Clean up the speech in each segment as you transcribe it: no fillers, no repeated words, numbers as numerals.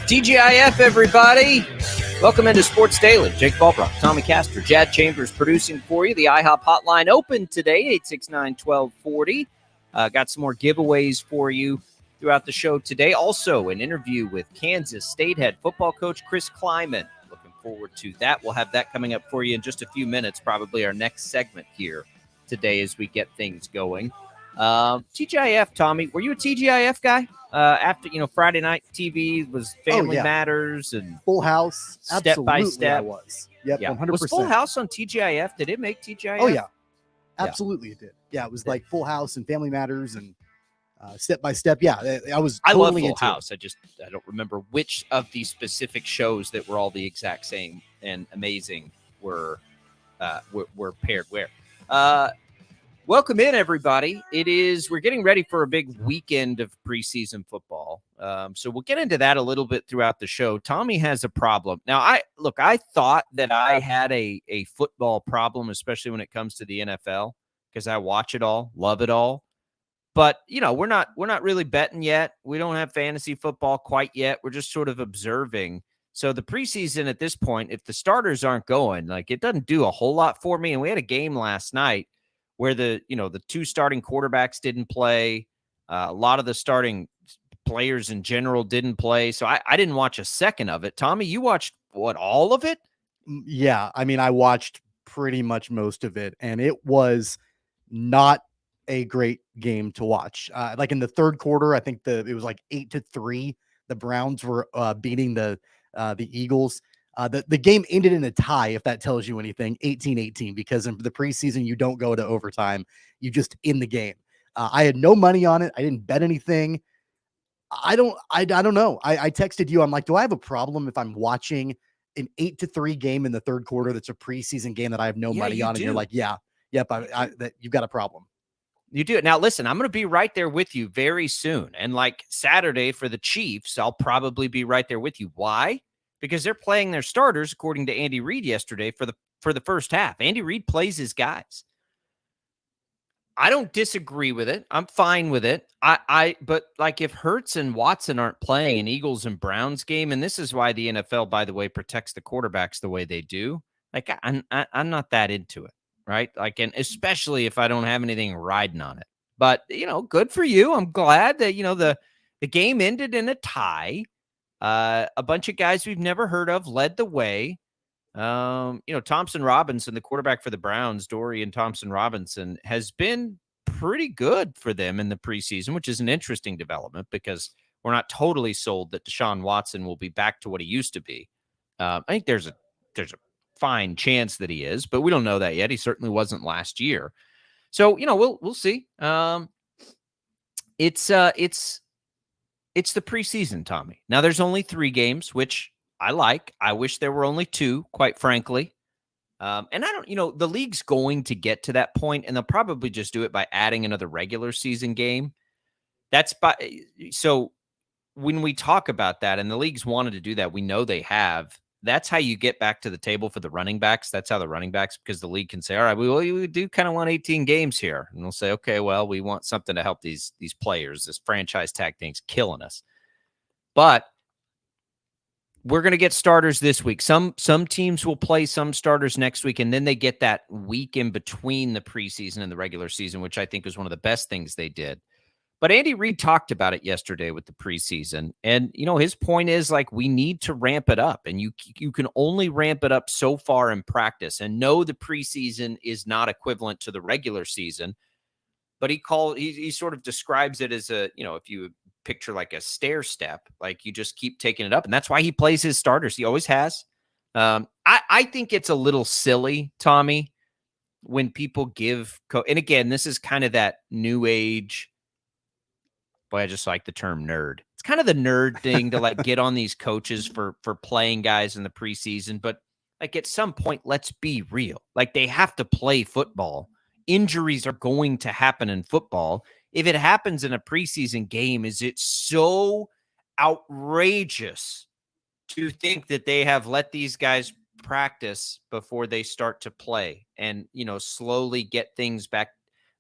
TGIF, everybody. Welcome into Sports Daily. Jake Albracht, Tommy Castor, Jad Chambers producing for you. The IHOP hotline open today, 869-1240. Got some more giveaways for you throughout the show today. Also, an interview with Kansas State head football coach Chris Kleiman. Looking forward to that. We'll have that coming up for you in just a few minutes, probably our next segment here today as we get things going. TGIF, Tommy, were you a TGIF guy? After, Friday night TV was Family Matters and Full House. Step by Step. I was. Yep, yeah. 100%. Was Full House on TGIF? Did it make TGIF? Oh, yeah. Absolutely it did. Yeah, it was like Full House and Family Matters and Step by Step. Yeah, I was totally love Full House. It. I don't remember which of these specific shows that were all the exact same and amazing were paired where. Welcome in, everybody. We're getting ready for a big weekend of preseason football. So we'll get into that a little bit throughout the show. Tommy has a problem. Now, I thought that I had a football problem, especially when it comes to the NFL, because I watch it all, love it all. But, we're not really betting yet. We don't have fantasy football quite yet. We're just sort of observing. So the preseason at this point, if the starters aren't going, it doesn't do a whole lot for me. And we had a game last night where the two starting quarterbacks didn't play. A lot of the starting players in general didn't play. So I didn't watch a second of it. Tommy, you watched all of it? Yeah. I mean, I watched pretty much most of it, and it was not a great game to watch. In the third quarter, I think it was 8-3. The Browns were beating the Eagles. The game ended in a tie, if that tells you anything, 18-18, because in the preseason, you don't go to overtime. You just in the game. I had no money on it. I didn't bet anything. I don't know. I texted you. I'm like, do I have a problem if I'm watching an 8-3 game in the third quarter that's a preseason game that I have no money on? And you're like, yep, that you've got a problem. You do it. Now, listen, I'm going to be right there with you very soon. And Saturday for the Chiefs, I'll probably be right there with you. Why? Because they're playing their starters, according to Andy Reid yesterday, for the first half. Andy Reid plays his guys. I don't disagree with it. I'm fine with it. But if Hurts and Watson aren't playing an Eagles and Browns game, and this is why the NFL, by the way, protects the quarterbacks the way they do. I'm not that into it, right? And especially if I don't have anything riding on it. But good for you. I'm glad that the game ended in a tie. A bunch of guys we've never heard of led the way. Thompson Robinson, the quarterback for the Browns, Dorian Thompson Robinson, has been pretty good for them in the preseason, which is an interesting development because we're not totally sold that Deshaun Watson will be back to what he used to be. I think there's a fine chance that he is, but we don't know that yet. He certainly wasn't last year. So, we'll see. It's the preseason, Tommy. Now there's only 3 games, which I like. I wish there were only 2, quite frankly. And I don't, the league's going to get to that point, and they'll probably just do it by adding another regular season game. So when we talk about that, and the league's wanted to do that, we know they have. That's how you get back to the table for the running backs. That's how the running backs, because the league can say, all right, we do kind of want 18 games here. And they'll say, okay, well, we want something to help these players. This franchise tag thing's killing us. But we're going to get starters this week. Some teams will play some starters next week, and then they get that week in between the preseason and the regular season, which I think was one of the best things they did. But Andy Reid talked about it yesterday with the preseason. And, his point is, like, we need to ramp it up. And you can only ramp it up so far in practice. And no, the preseason is not equivalent to the regular season. But he sort of describes it as if you picture like a stair step, like you just keep taking it up. And that's why he plays his starters. He always has. I think it's a little silly, Tommy, when people give and again, this is kind of that new age. Boy, I just like the term nerd. It's kind of the nerd thing to like get on these coaches for playing guys in the preseason. But like at some point, let's be real. Like they have to play football. Injuries are going to happen in football. If it happens in a preseason game, is it so outrageous to think that they have let these guys practice before they start to play and, slowly get things back?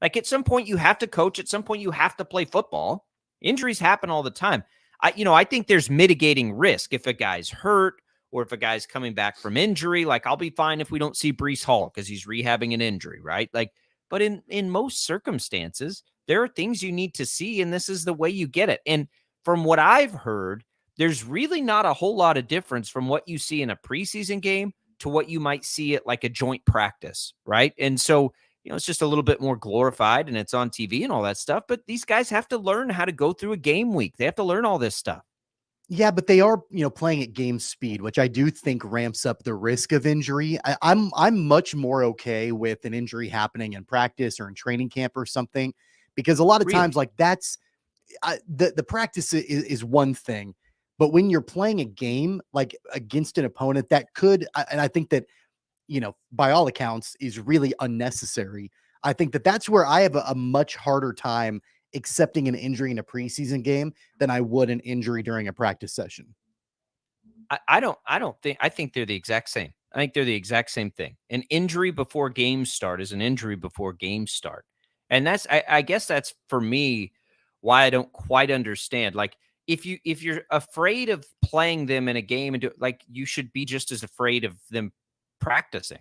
Like at some point you have to coach. At some point you have to play football. Injuries happen all the time. I think there's mitigating risk if a guy's hurt or if a guy's coming back from injury. Like I'll be fine if we don't see Breece Hall because he's rehabbing an injury, right? Like, but in most circumstances, there are things you need to see, and this is the way you get it. And from what I've heard, there's really not a whole lot of difference from what you see in a preseason game to what you might see at like a joint practice, right? And so, it's just a little bit more glorified and it's on TV and all that stuff. But these guys have to learn how to go through a game week. They have to learn all this stuff. Yeah, but they are, playing at game speed, which I do think ramps up the risk of injury. I'm much more okay with an injury happening in practice or in training camp or something, because a lot of times, like that's the practice is one thing, but when you're playing a game like against an opponent that could, and I think that, by all accounts, is really unnecessary. I think that that's where I have a much harder time accepting an injury in a preseason game than I would an injury during a practice session. I think they're the exact same. I think they're the exact same thing. An injury before games start is an injury before games start. And I guess that's for me why I don't quite understand. Like if you're afraid of playing them in a game and you should be just as afraid of them practicing,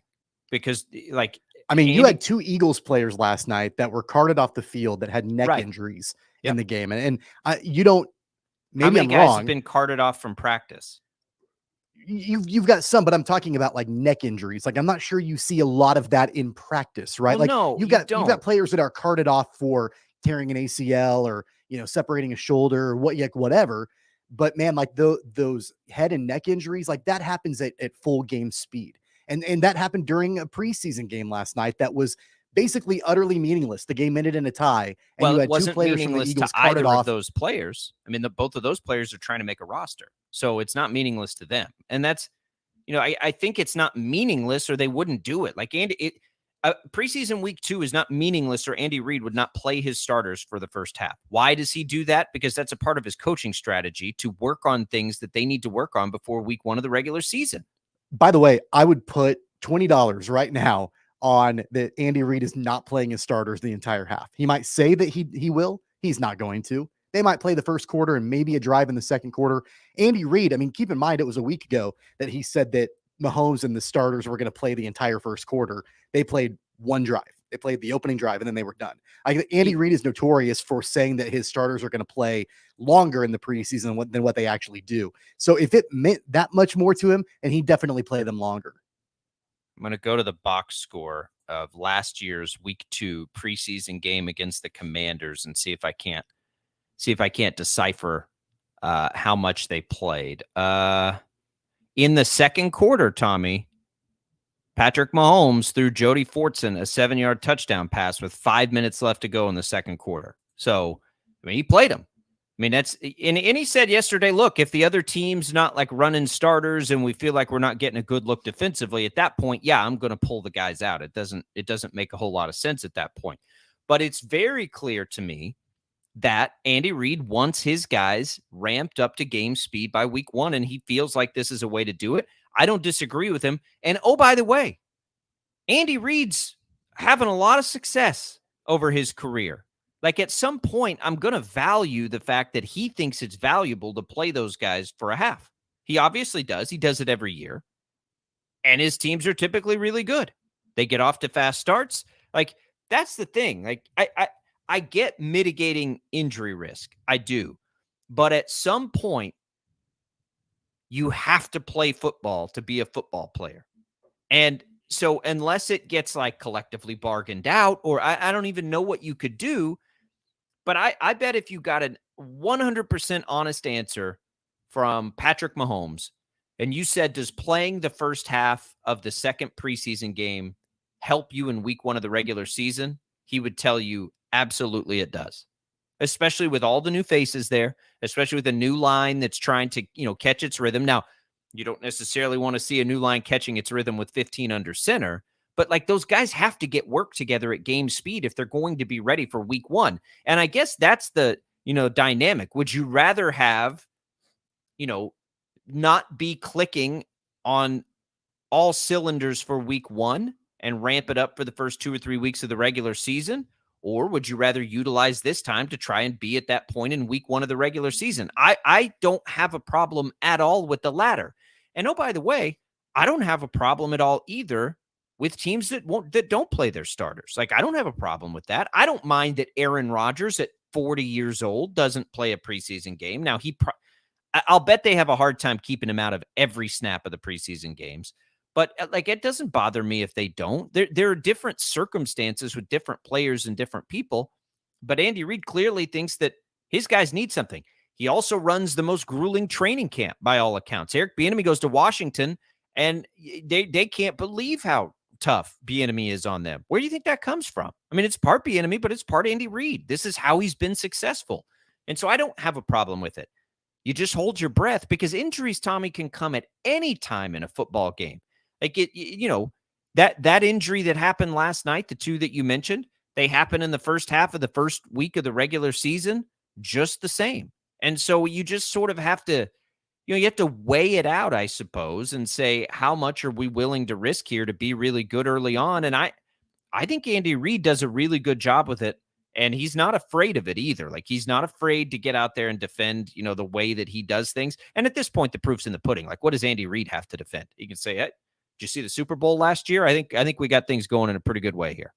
because like, I mean, you had 2 Eagles players last night that were carted off the field that had neck injuries in the game. And you don't, maybe how many I'm guys wrong. Have been carted off from practice? You've got some, but I'm talking about like neck injuries. Like I'm not sure you see a lot of that in practice, right? Well, like no, you've got players that are carted off for tearing an ACL or, separating a shoulder or whatever. But man, like those head and neck injuries, like that happens at full game speed. And that happened during a preseason game last night that was basically utterly meaningless. The game ended in a tie, and you had 2 players from the Eagles carted off. Those players. I mean, both of those players are trying to make a roster, so it's not meaningless to them. And that's, I think it's not meaningless, or they wouldn't do it. Like preseason week 2 is not meaningless, or Andy Reid would not play his starters for the first half. Why does he do that? Because that's a part of his coaching strategy to work on things that they need to work on before week 1 of the regular season. By the way, I would put $20 right now on that Andy Reid is not playing his starters the entire half. He might say that he will. He's not going to. They might play the first quarter and maybe a drive in the second quarter. Andy Reid, I mean, keep in mind, it was a week ago that he said that Mahomes and the starters were going to play the entire first quarter. They played one drive. They played the opening drive and then they were done. Andy Reid is notorious for saying that his starters are going to play longer in the preseason than what they actually do. So if it meant that much more to him, and he definitely play them longer. I'm going to go to the box score of last year's week 2 preseason game against the Commanders and see if I can't decipher how much they played. In the second quarter, Tommy, Patrick Mahomes threw Jody Fortson a 7-yard touchdown pass with 5 minutes left to go in the second quarter. So, I mean, he played him. I mean, and he said yesterday, look, if the other team's not like running starters and we feel like we're not getting a good look defensively at that point, yeah, I'm going to pull the guys out. It doesn't make a whole lot of sense at that point. But it's very clear to me that Andy Reid wants his guys ramped up to game speed by week 1, and he feels like this is a way to do it. I don't disagree with him. And oh, by the way, Andy Reid's having a lot of success over his career. Like at some point, I'm going to value the fact that he thinks it's valuable to play those guys for a half. He obviously does. He does it every year. And his teams are typically really good. They get off to fast starts. Like that's the thing. Like I get mitigating injury risk. I do. But at some point, you have to play football to be a football player. And so unless it gets like collectively bargained out, or I don't even know what you could do, but I bet if you got a 100% honest answer from Patrick Mahomes, and you said, does playing the first half of the second preseason game help you in week 1 of the regular season? He would tell you, absolutely it does. Especially with all the new faces there, especially with a new line that's trying to, catch its rhythm. Now, you don't necessarily want to see a new line catching its rhythm with 15 under center, but like those guys have to get work together at game speed if they're going to be ready for week 1. And I guess that's the, dynamic. Would you rather have, not be clicking on all cylinders for week 1 and ramp it up for the first 2 or 3 weeks of the regular season? Or would you rather utilize this time to try and be at that point in week 1 of the regular season? I don't have a problem at all with the latter. And oh, by the way, I don't have a problem at all either with teams that don't play their starters. Like I don't have a problem with that. I don't mind that Aaron Rodgers at 40 years old doesn't play a preseason game. Now I'll bet they have a hard time keeping him out of every snap of the preseason games. But like, it doesn't bother me if they don't. There are different circumstances with different players and different people. But Andy Reid clearly thinks that his guys need something. He also runs the most grueling training camp by all accounts. Eric Bieniemy goes to Washington, and they can't believe how tough Bieniemy is on them. Where do you think that comes from? I mean, it's part Bieniemy, but it's part Andy Reid. This is how he's been successful. And so I don't have a problem with it. You just hold your breath because injuries, Tommy, can come at any time in a football game. Like that injury that happened last night, the two that you mentioned, they happen in the first half of the first week of the regular season, just the same. And so you just sort of have to, you have to weigh it out, I suppose, and say, how much are we willing to risk here to be really good early on? And I think Andy Reid does a really good job with it. And he's not afraid of it either. Like he's not afraid to get out there and defend, the way that he does things. And at this point, the proof's in the pudding. Like, what does Andy Reid have to defend? He can say, hey, did you see the Super Bowl last year? I think we got things going in a pretty good way here.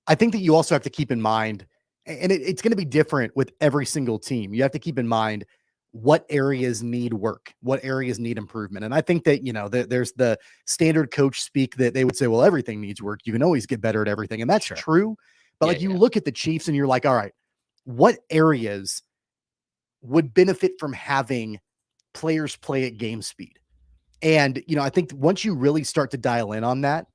I think that you also have to keep in mind, and it's going to be different with every single team. You have to keep in mind what areas need work, what areas need improvement. And I think that, there's the standard coach speak that they would say, well, everything needs work. You can always get better at everything. And that's true. But you look at the Chiefs and you're like, all right, what areas would benefit from having players play at game speed? And, I think once you really start to dial in on that,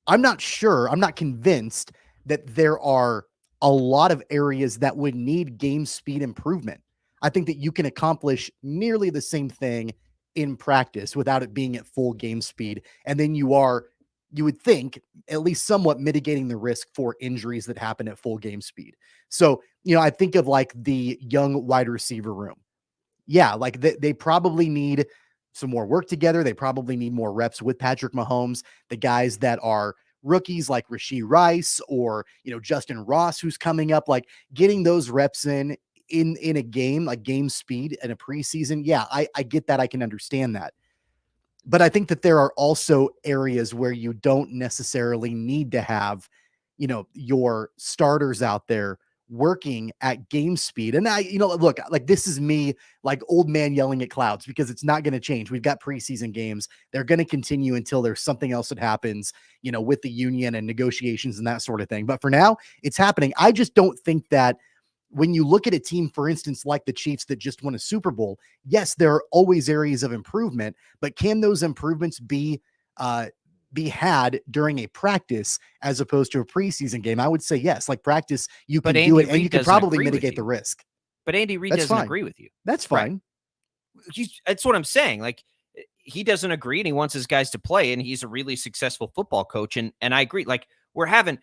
I'm not convinced that there are a lot of areas that would need game speed improvement. I think that you can accomplish nearly the same thing in practice without it being at full game speed. And then you would think, at least somewhat mitigating the risk for injuries that happen at full game speed. So, I think of like the young wide receiver room. Yeah, like they probably need some more work together. They probably need more reps with Patrick Mahomes. The guys that are rookies like Rashee Rice or, Justin Ross, who's coming up, like getting those reps in a game, like game speed in a preseason. Yeah, I get that. I can understand that. But I think that there are also areas where you don't necessarily need to have, your starters out there working at game speed. And look, like this is me, like old man yelling at clouds, because it's not going to change. We've got preseason games. They're going to continue until there's something else that happens, with the union and negotiations and that sort of thing. But for now, it's happening. I just don't think that when you look at a team, for instance, like the Chiefs that just won a Super Bowl, yes, there are always areas of improvement, but can those improvements be be had during a practice as opposed to a preseason game? I would say yes. Like practice, you can do it, and you can probably mitigate the risk. But Andy Reid That's doesn't fine. agree with you. That's fine. That's what I'm saying. Like, he doesn't agree, and he wants his guys to play, and he's a really successful football coach. And I agree. Like, we're having,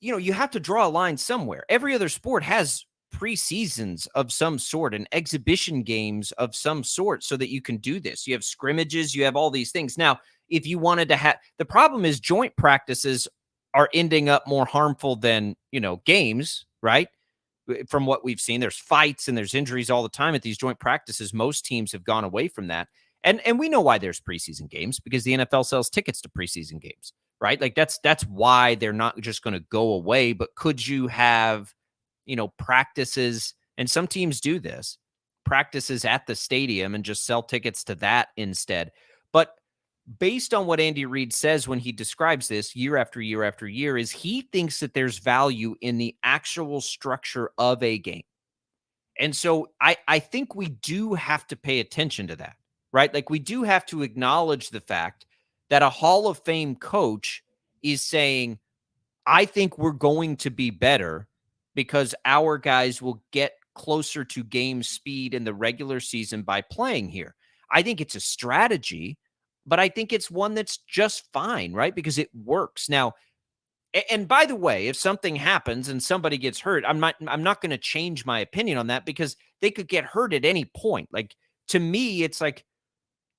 you have to draw a line somewhere. Every other sport has preseasons of some sort and exhibition games of some sort so that you can do this. You have scrimmages, you have all these things. Now, if you wanted to have, the problem is joint practices are ending up more harmful than, games, right? From what we've seen, there's fights and there's injuries all the time at these joint practices. Most teams have gone away from that. And we know why there's preseason games, because the NFL sells tickets to preseason games, right? Like that's why they're not just going to go away. But could you have, practices, and some teams do this, practices at the stadium and just sell tickets to that instead? But based on what Andy Reid says when he describes this year after year after year, is he thinks that there's value in the actual structure of a game. And so I think we do have to pay attention to that, right? Like, we do have to acknowledge the fact that a Hall of Fame coach is saying, I think we're going to be better because our guys will get closer to game speed in the regular season by playing here. I think it's a strategy, but I think it's one that's just fine, right? Because it works. Now, and by the way, if something happens and somebody gets hurt, I'm not going to change my opinion on that, because they could get hurt at any point. Like, to me, it's like,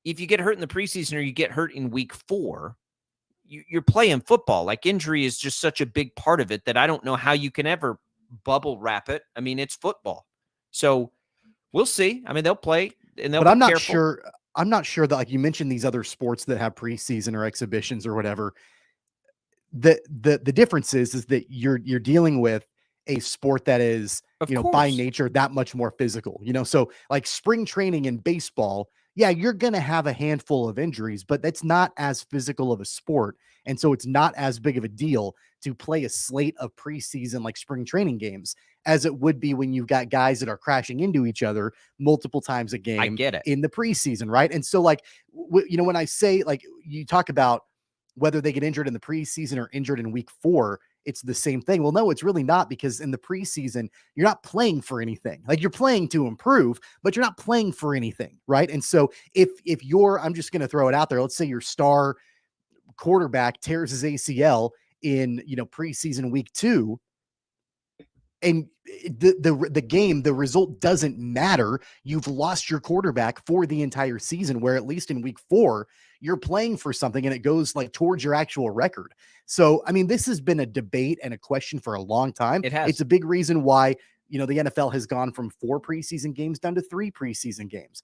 if you get hurt in the preseason or you get hurt in week 4, you're playing football. Like, injury is just such a big part of it that I don't know how you can ever bubble wrap it. I mean, it's football. So we'll see. I mean, they'll play, and they'll but I'm not careful. sure. I'm not sure that, like you mentioned, these other sports that have preseason or exhibitions or whatever. The difference is that you're dealing with a sport that is, by nature that much more physical. So like spring training in baseball, yeah, you're going to have a handful of injuries, but that's not as physical of a sport. And so it's not as big of a deal to play a slate of preseason, like spring training games, as it would be when you've got guys that are crashing into each other multiple times a game. I get it. In the preseason, right? And so like, when I say, like, you talk about whether they get injured in the preseason or injured in week 4, it's the same thing. Well, no, it's really not, because in the preseason, you're not playing for anything. Like, you're playing to improve, but you're not playing for anything, right? And so if I'm just going to throw it out there, let's say your star quarterback tears his ACL in, preseason week 2, and the game, the result doesn't matter. You've lost your quarterback for the entire season, where at least in week 4, you're playing for something and it goes like towards your actual record. So, I mean, this has been a debate and a question for a long time. It has. It's a big reason why, the NFL has gone from 4 preseason games down to 3 preseason games.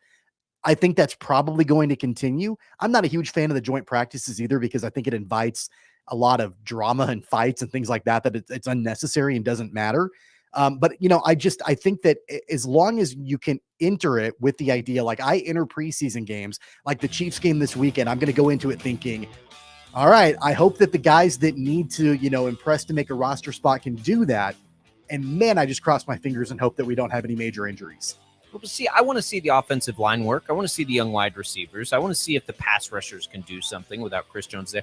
I think that's probably going to continue. I'm not a huge fan of the joint practices either, because I think it invites a lot of drama and fights and things like that, it's unnecessary and doesn't matter. But I think that as long as you can enter it with the idea, like I enter preseason games, like the Chiefs game this weekend, I'm going to go into it thinking, all right, I hope that the guys that need to, impress to make a roster spot can do that. And man, I just cross my fingers and hope that we don't have any major injuries. Well, see, I want to see the offensive line work. I want to see the young wide receivers. I want to see if the pass rushers can do something without Chris Jones there.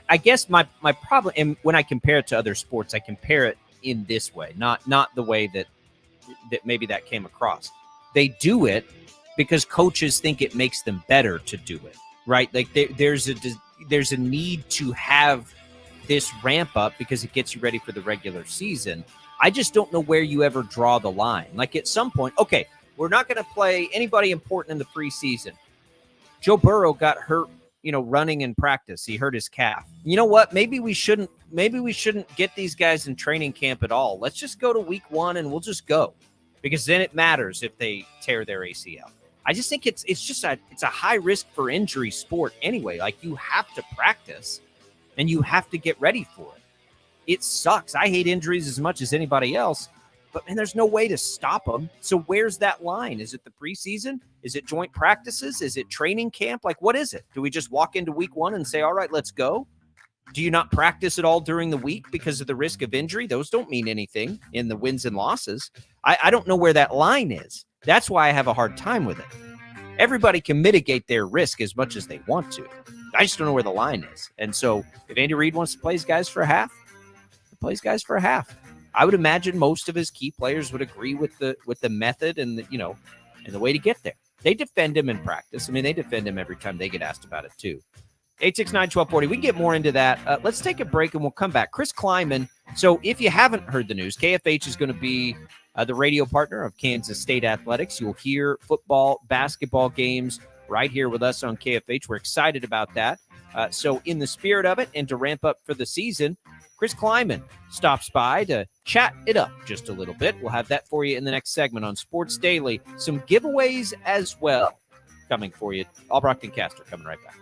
I guess my problem, and when I compare it to other sports, I compare it in this way, not the way that maybe that came across. They do it because coaches think it makes them better to do it, right? Like there's a need to have this ramp up because it gets you ready for the regular season. I just don't know where you ever draw the line. Like, at some point, okay, we're not going to play anybody important in the preseason. Joe Burrow got hurt, running in practice. He hurt his calf. You know what? Maybe we shouldn't get these guys in training camp at all. Let's just go to week 1 and we'll just go, because then it matters if they tear their ACL. I just think it's a high risk for injury sport anyway. Like, you have to practice and you have to get ready for it. It sucks. I hate injuries as much as anybody else, but man, there's no way to stop them. So where's that line? Is it the preseason? Is it joint practices? Is it training camp? Like, what is it? Do we just walk into week 1 and say, all right, let's go? Do you not practice at all during the week because of the risk of injury? Those don't mean anything in the wins and losses. I don't know where that line is. That's why I have a hard time with it. Everybody can mitigate their risk as much as they want to. I just don't know where the line is. And so if Andy Reid wants to play his guys for a half, he plays guys for a half. I would imagine most of his key players would agree with the method and and the way to get there. They defend him in practice. I mean, they defend him every time they get asked about it too. 869-1240. We can get more into that. Let's take a break and we'll come back. Chris Kleiman. So if you haven't heard the news, KFH is going to be the radio partner of Kansas State Athletics. You'll hear football, basketball games right here with us on KFH. We're excited about that. So in the spirit of it and to ramp up for the season, Chris Kleiman stops by to chat it up just a little bit. We'll have that for you in the next segment on Sports Daily. Some giveaways as well coming for you. Albracht and Castor coming right back.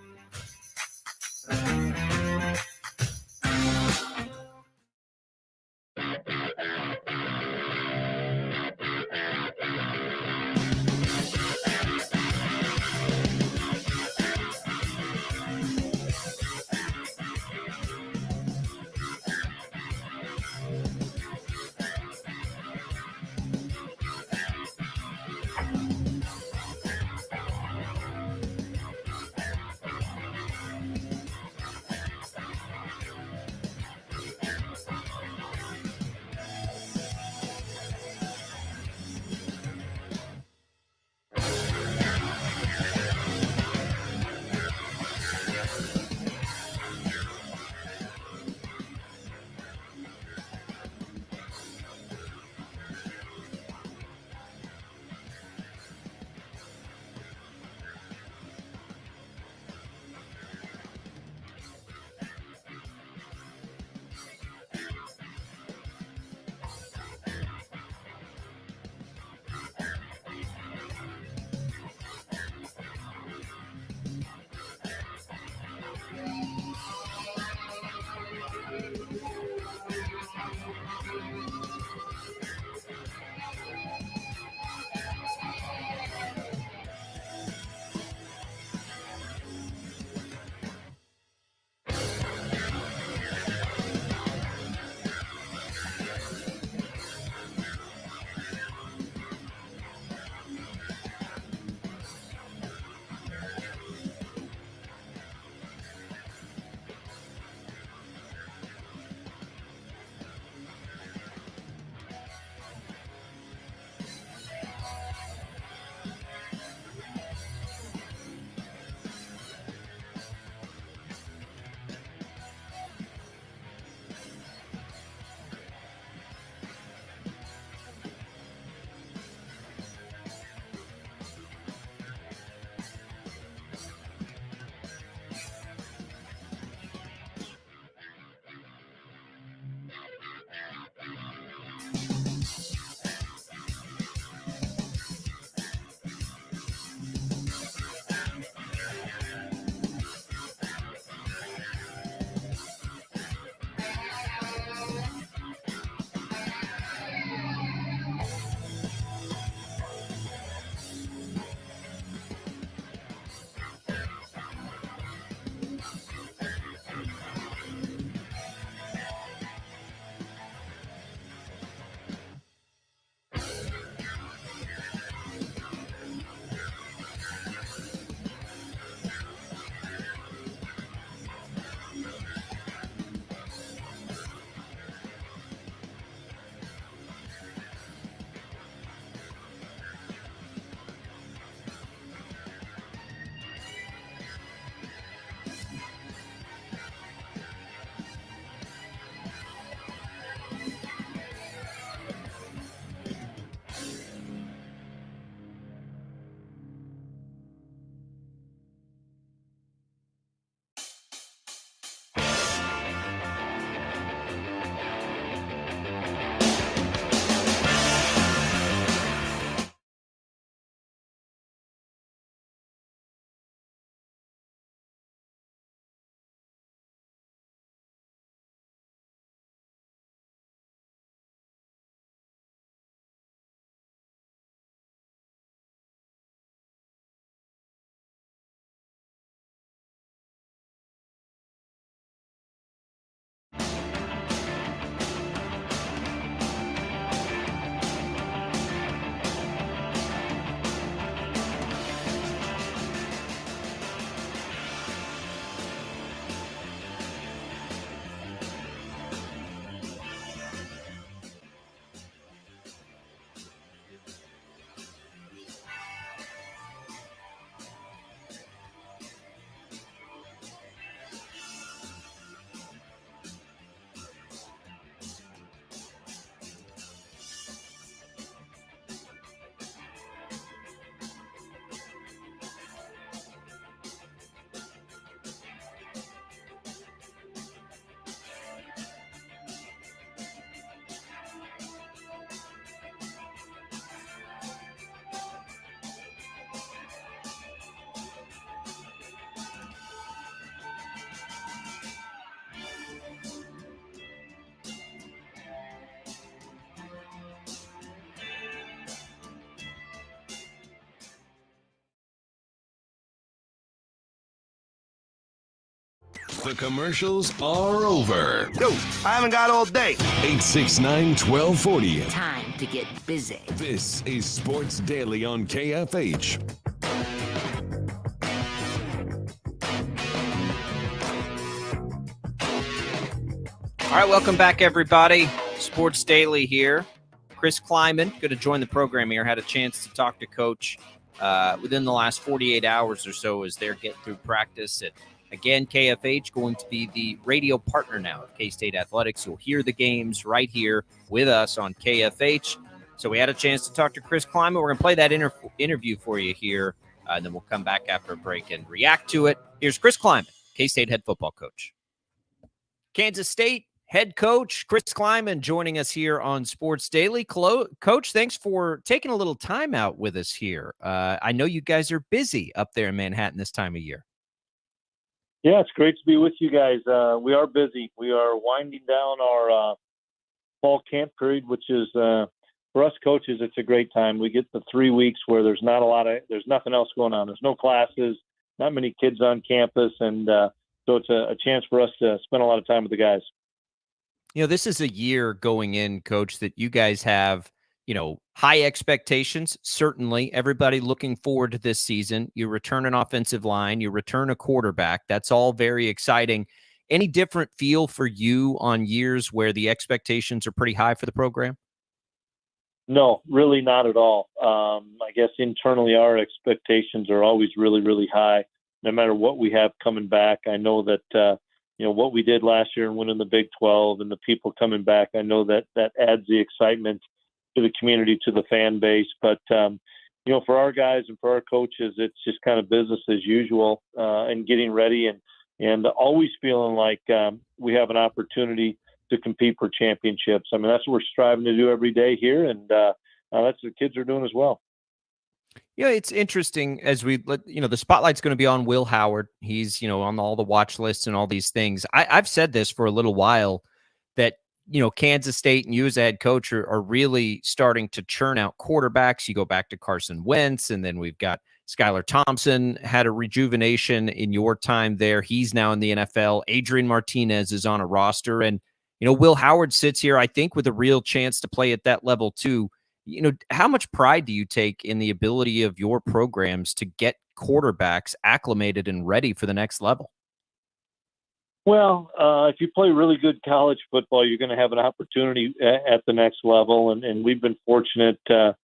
The commercials are over. Yo, I haven't got all day. 869-1240. Time to get busy. This is Sports Daily on KFH. All right, welcome back, everybody. Sports Daily here. Chris Kleiman, going to join the program here. Had a chance to talk to Coach within the last 48 hours or so as they're getting through practice. And again, KFH going to be the radio partner now of K-State Athletics. You'll hear the games right here with us on KFH. So we had a chance to talk to Chris Kleiman. We're going to play that interview for you here, and then we'll come back after a break and react to it. Here's Chris Kleiman, K-State head football coach. Kansas State head coach Chris Kleiman joining us here on Sports Daily. Coach, thanks for taking a little time out with us here. I know you guys are busy up there in Manhattan this time of year. Yeah, it's great to be with you guys. We are busy. We are winding down our fall camp period, which is for us coaches, it's a great time. We get the 3 weeks where there's nothing else going on. There's no classes, not many kids on campus, and so it's a chance for us to spend a lot of time with the guys. You know, this is a year going in, Coach, that you guys have, high expectations. Certainly, everybody looking forward to this season. You return an offensive line, you return a quarterback. That's all very exciting. Any different feel for you on years where the expectations are pretty high for the program? No, really not at all. I guess internally our expectations are always really, really high, no matter what we have coming back. I know that, what we did last year and winning the Big 12 and the people coming back, I know that adds the excitement to the community, to the fan base. But, for our guys and for our coaches, it's just kind of business as usual and getting ready and always feeling like we have an opportunity to compete for championships. I mean, that's what we're striving to do every day here. And that's what the kids are doing as well. Yeah, it's interesting as we let, the spotlight's going to be on Will Howard. He's, on all the watch lists and all these things. I've said this for a little while that, Kansas State and you as a head coach are really starting to churn out quarterbacks. You go back to Carson Wentz, and then we've got Skylar Thompson had a rejuvenation in your time there. He's now in the NFL. Adrian Martinez is on a roster. And, Will Howard sits here, I think, with a real chance to play at that level too. How much pride do you take in the ability of your programs to get quarterbacks acclimated and ready for the next level? Well, if you play really good college football, you're going to have an opportunity at the next level. And we've been fortunate to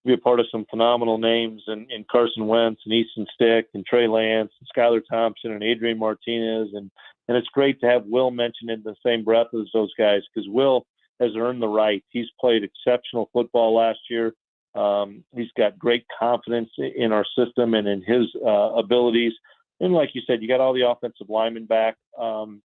be a part of some phenomenal names in Carson Wentz and Easton Stick and Trey Lance and Skylar Thompson and Adrian Martinez. And it's great to have Will mentioned in the same breath as those guys, because Will has earned the right. He's played exceptional football last year. He's got great confidence in our system and in his abilities. And like you said, you got all the offensive linemen back. I'm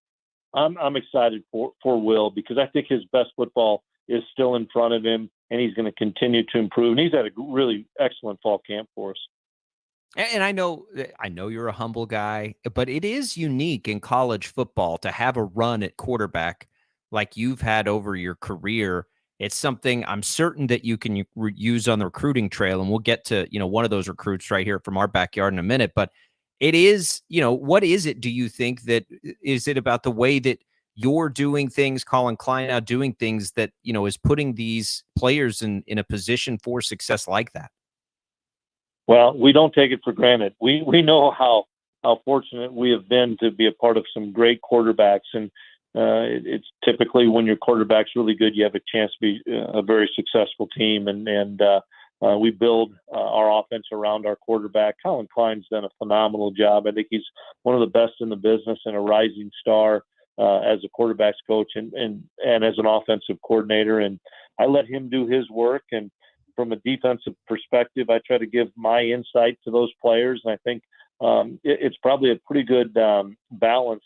excited for Will, because I think his best football is still in front of him, and he's going to continue to improve. And he's had a really excellent fall camp for us. And I know you're a humble guy, but it is unique in college football to have a run at quarterback like you've had over your career. It's something I'm certain that you can use on the recruiting trail, and we'll get to, one of those recruits right here from our backyard in a minute. But it is, what is it, do you think, that is it about the way that you're doing things, Colin Klein now doing things that, is putting these players in a position for success like that? Well, we don't take it for granted. We know how fortunate we have been to be a part of some great quarterbacks. And it's typically when your quarterback's really good, you have a chance to be a very successful team. And we build our offense around our quarterback. Colin Klein's done a phenomenal job. I think he's one of the best in the business and a rising star as a quarterback's coach and as an offensive coordinator. And I let him do his work. And from a defensive perspective, I try to give my insight to those players. And I think it's probably a pretty good balance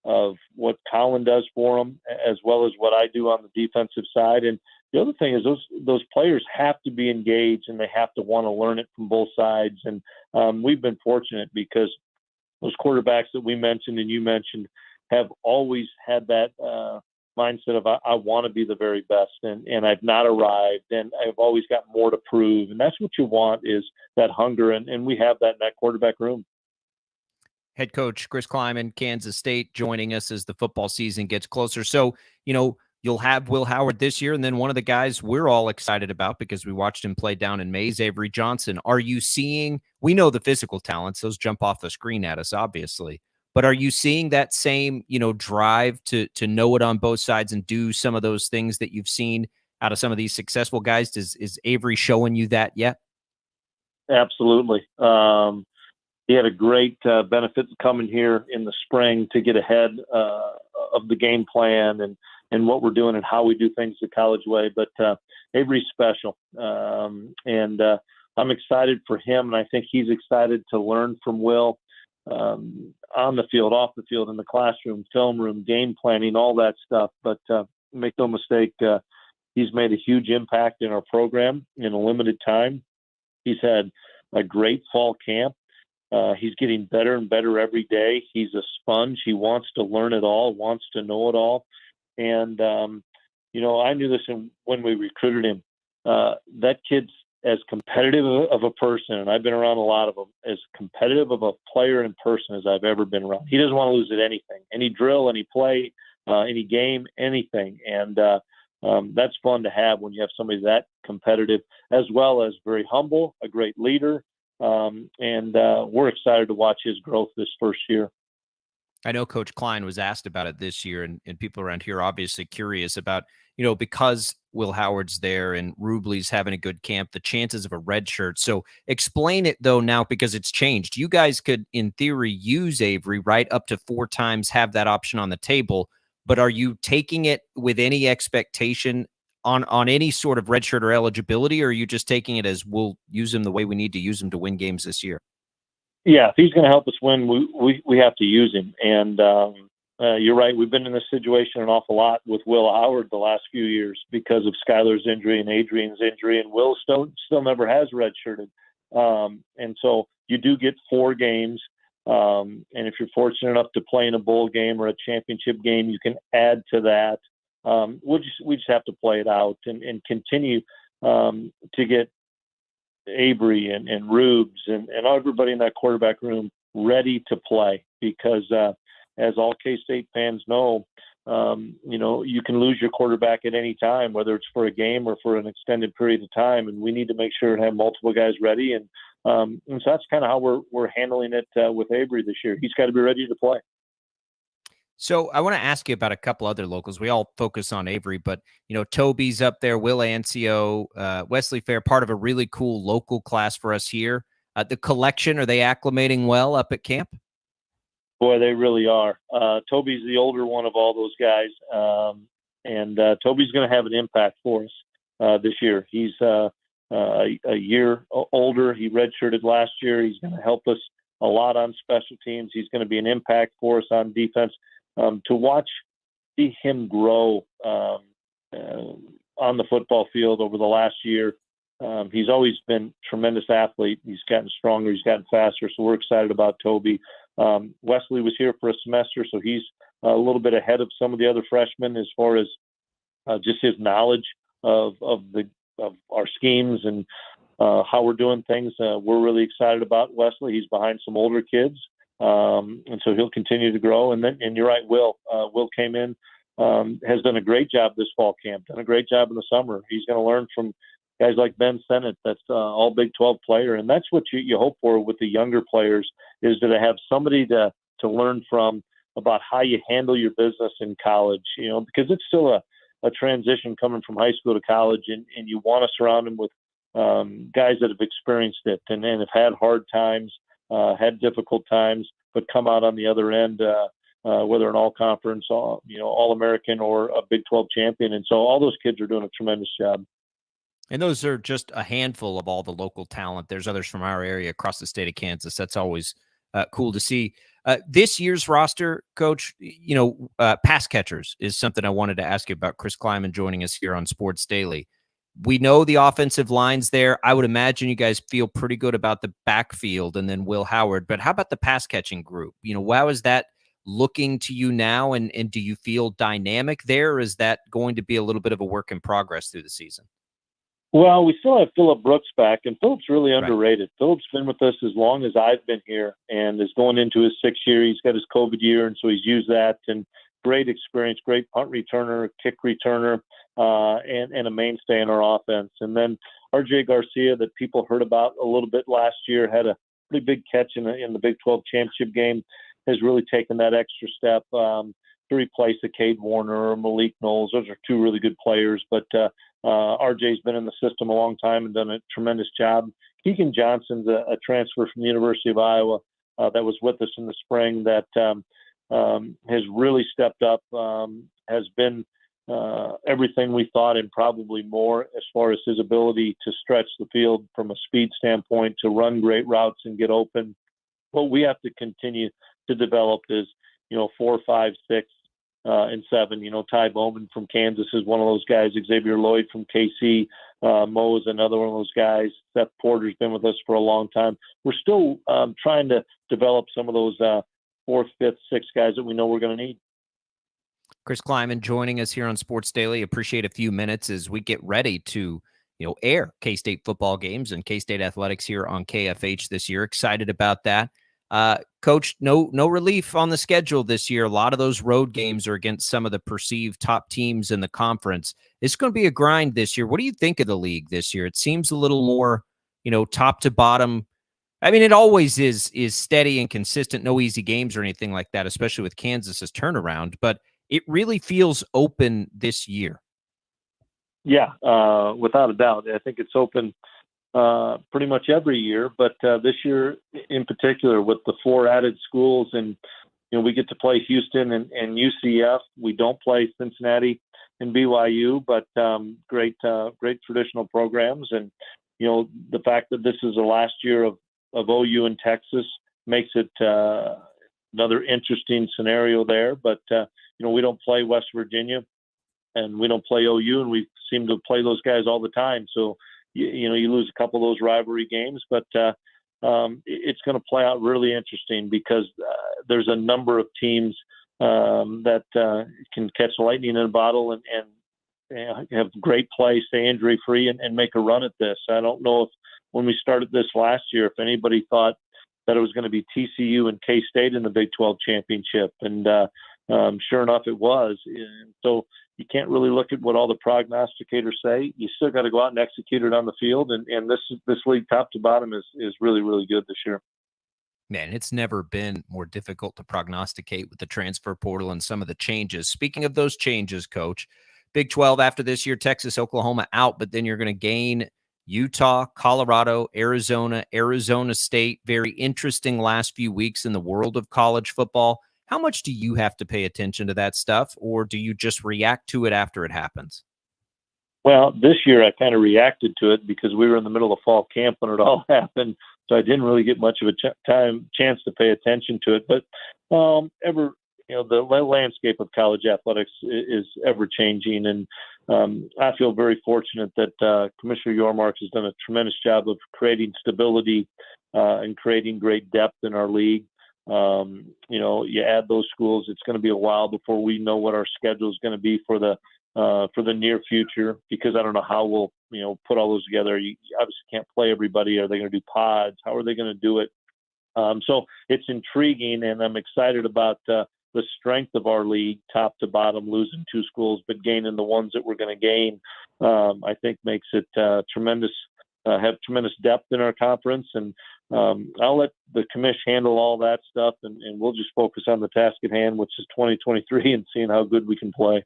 of what Colin does for them, as well as what I do on the defensive side. And the other thing is those players have to be engaged, and they have to want to learn it from both sides. And we've been fortunate because those quarterbacks that we mentioned and you mentioned have always had that mindset of I want to be the very best, and I've not arrived, and I've always got more to prove. And that's what you want, is that hunger, and we have that in that quarterback room. Head coach Chris Kleiman, Kansas State, joining us as the football season gets closer. So, you'll have Will Howard this year, and then one of the guys we're all excited about because we watched him play down in Mays, Avery Johnson. Are you seeing – we know the physical talents. Those jump off the screen at us, obviously. But are you seeing that same, drive to know it on both sides and do some of those things that you've seen out of some of these successful guys? Is Avery showing you that yet? Absolutely. He had a great benefit coming here in the spring to get ahead of the game plan and what we're doing and how we do things the college way. But Avery's special. And I'm excited for him, and I think he's excited to learn from Will on the field, off the field, in the classroom, film room, game planning, all that stuff. But make no mistake, he's made a huge impact in our program in a limited time. He's had a great fall camp. He's getting better and better every day. He's a sponge. He wants to learn it all, wants to know it all. And, I knew this when we recruited him. That kid's as competitive of a person, and I've been around a lot of them, as competitive of a player and person as I've ever been around. He doesn't want to lose at anything, any drill, any play, any game, anything. And that's fun to have when you have somebody that competitive, as well as very humble, a great leader. And we're excited to watch his growth this first year. I know Coach Klein was asked about it this year, and people around here are obviously curious about, because Will Howard's there and Rubley's having a good camp, the chances of a red shirt. So explain it, though, now, because it's changed. You guys could, in theory, use Avery, right, up to 4 times, have that option on the table. But are you taking it with any expectation on any sort of red shirt or eligibility, or are you just taking it as we'll use him the way we need to use him to win games this year? Yeah, if he's going to help us win, we have to use him. And you're right. We've been in this situation an awful lot with Will Howard the last few years because of Skylar's injury and Adrian's injury, and Will still never has redshirted. And so you do get 4 games. And if you're fortunate enough to play in a bowl game or a championship game, you can add to that. We just have to play it out and continue to get Avery and Rubes and everybody in that quarterback room ready to play, because as all K-State fans know, you can lose your quarterback at any time, whether it's for a game or for an extended period of time, and we need to make sure to have multiple guys ready. And so that's kind of how we're handling it with Avery this year. He's got to be ready to play. So I want to ask you about a couple other locals. We all focus on Avery, but, Toby's up there, Will Ancio, Wesley Fair, part of a really cool local class for us here. The collection, are they acclimating well up at camp? Boy, they really are. Toby's the older one of all those guys, and Toby's going to have an impact for us this year. He's a year older. He redshirted last year. He's going to help us a lot on special teams. He's going to be an impact for us on defense. To see him grow on the football field over the last year. He's always been a tremendous athlete. He's gotten stronger. He's gotten faster. So we're excited about Toby. Wesley was here for a semester, so he's a little bit ahead of some of the other freshmen as far as just his knowledge of our schemes and how we're doing things. We're really excited about Wesley. He's behind some older kids. And so he'll continue to grow. And you're right, Will came in, has done a great job this fall camp, done a great job in the summer. He's going to learn from guys like Ben Sennett, that's all Big 12 player. And that's what you hope for with the younger players, is to have somebody to learn from about how you handle your business in college, because it's still a transition coming from high school to college, and you want to surround them with guys that have experienced it and have had hard times, had difficult times, but come out on the other end, whether an all-conference, All-American or a Big 12 champion. And so all those kids are doing a tremendous job. And those are just a handful of all the local talent. There's others from our area across the state of Kansas. That's always cool to see. This year's roster, Coach, pass catchers is something I wanted to ask you about. Chris Kleiman joining us here on Sports Daily. We know the offensive line's there. I would imagine you guys feel pretty good about the backfield and then Will Howard. But how about the pass catching group? How is that looking to you now? And do you feel dynamic there? Or is that going to be a little bit of a work in progress through the season? Well, we still have Phillip Brooks back, and Phillip's really Right. underrated. Phillip's been with us as long as I've been here and is going into his 6th year. He's got his COVID year, and so he's used that. And great experience, great punt returner, kick returner, and a mainstay in our offense. And then RJ Garcia, that people heard about a little bit last year, had a pretty big catch in the Big 12 championship game, has really taken that extra step to replace a Cade Warner or Malik Knowles. Those are two really good players, but RJ's been in the system a long time and done a tremendous job. Keegan Johnson's a transfer from the University of Iowa that was with us in the spring that has really stepped up, has been everything we thought and probably more as far as his ability to stretch the field from a speed standpoint, to run great routes and get open. What we have to continue to develop is, 4, 5, 6, and 7. Ty Bowman from Kansas is one of those guys. Xavier Lloyd from KC. Mo is another one of those guys. Seth Porter's been with us for a long time. We're still trying to develop some of those 4th, 5th, 6th guys that we know we're going to need. Chris Kleiman joining us here on Sports Daily. Appreciate a few minutes as we get ready to, air K-State football games and K-State athletics here on KFH this year. Excited about that. Coach, no relief on the schedule this year. A lot of those road games are against some of the perceived top teams in the conference. It's going to be a grind this year. What do you think of the league this year? It seems a little more, top to bottom. I mean, it always is steady and consistent. No easy games or anything like that, especially with Kansas's turnaround. But it really feels open this year. Yeah, without a doubt. I think it's open pretty much every year, but this year in particular with the 4 added schools, and we get to play Houston and UCF. We don't play Cincinnati and BYU, but great traditional programs. And the fact that this is the last year of OU in Texas makes it another interesting scenario there. But we don't play West Virginia and we don't play OU, and we seem to play those guys all the time. So you lose a couple of those rivalry games, but it's going to play out really interesting because there's a number of teams that can catch lightning in a bottle and have great play, stay injury free, and make a run at this. I don't know if when we started this last year, if anybody thought that it was going to be TCU and K-State in the Big 12 championship, and sure enough, it was. And so you can't really look at what all the prognosticators say. You still got to go out and execute it on the field. And this league, top to bottom, is really, really good this year. Man, it's never been more difficult to prognosticate with the transfer portal and some of the changes. Speaking of those changes, Coach, Big 12 after this year, Texas, Oklahoma out, but then you're going to gain Utah, Colorado, Arizona State. Very interesting last few weeks in the world of college football. How much do you have to pay attention to that stuff, or do you just react to it after it happens? Well, this year I kind of reacted to it because we were in the middle of fall camp when it all happened, so I didn't really get much of a chance to pay attention to it. But the landscape of college athletics is ever changing, and I feel very fortunate that Commissioner Yormark has done a tremendous job of creating stability and creating great depth in our league. You add those schools, it's going to be a while before we know what our schedule is going to be for the near future, because I don't know how we'll put all those together. You obviously can't play everybody. Are they going to do pods? How are they going to do it? So it's intriguing, and I'm excited about the strength of our league, top to bottom, losing 2 schools but gaining the ones that we're going to gain. I think makes it tremendous. Have tremendous depth in our conference, and I'll let the commish handle all that stuff, and we'll just focus on the task at hand, which is 2023, and seeing how good we can play.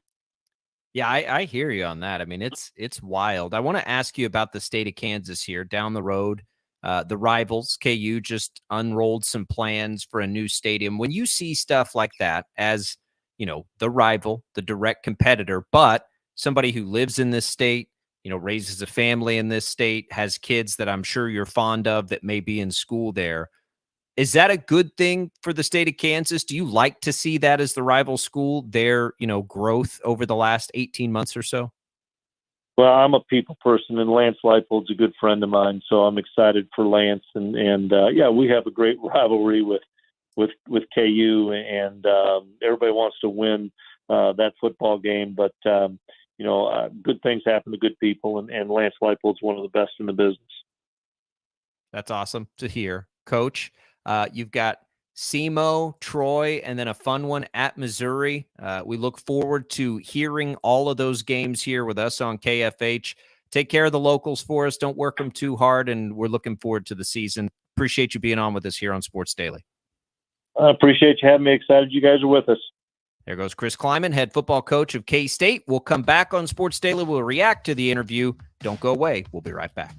Yeah, I hear you on that. I mean, it's wild. I want to ask you about the state of Kansas here down the road. The rivals, KU just unrolled some plans for a new stadium. When you see stuff like that as, the rival, the direct competitor, but somebody who lives in this state, raises a family in this state, has kids that I'm sure you're fond of that may be in school there. Is that a good thing for the state of Kansas? Do you like to see that as the rival school, their, growth over the last 18 months or so? Well, I'm a people person, and Lance Leipold's a good friend of mine, so I'm excited for Lance. And we have a great rivalry with KU, and everybody wants to win that football game. But good things happen to good people, and Lance Leipold's one of the best in the business. That's awesome to hear. Coach, you've got SEMO, Troy, and then a fun one at Missouri. We look forward to hearing all of those games here with us on KFH. Take care of the locals for us. Don't work them too hard, and we're looking forward to the season. Appreciate you being on with us here on Sports Daily. I appreciate you having me. Excited you guys are with us. There goes Chris Kleiman, head football coach of K-State. We'll come back on Sports Daily. We'll react to the interview. Don't go away. We'll be right back.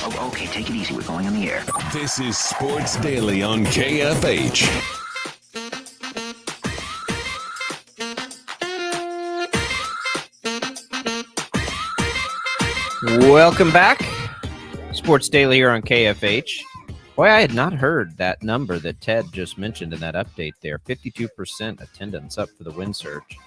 Oh, okay, take it easy. We're going on the air. This is Sports Daily on KFH. Welcome back. Sports Daily here on KFH. Boy, I had not heard that number that Ted just mentioned in that update there. 52% attendance up for the Wind Surge.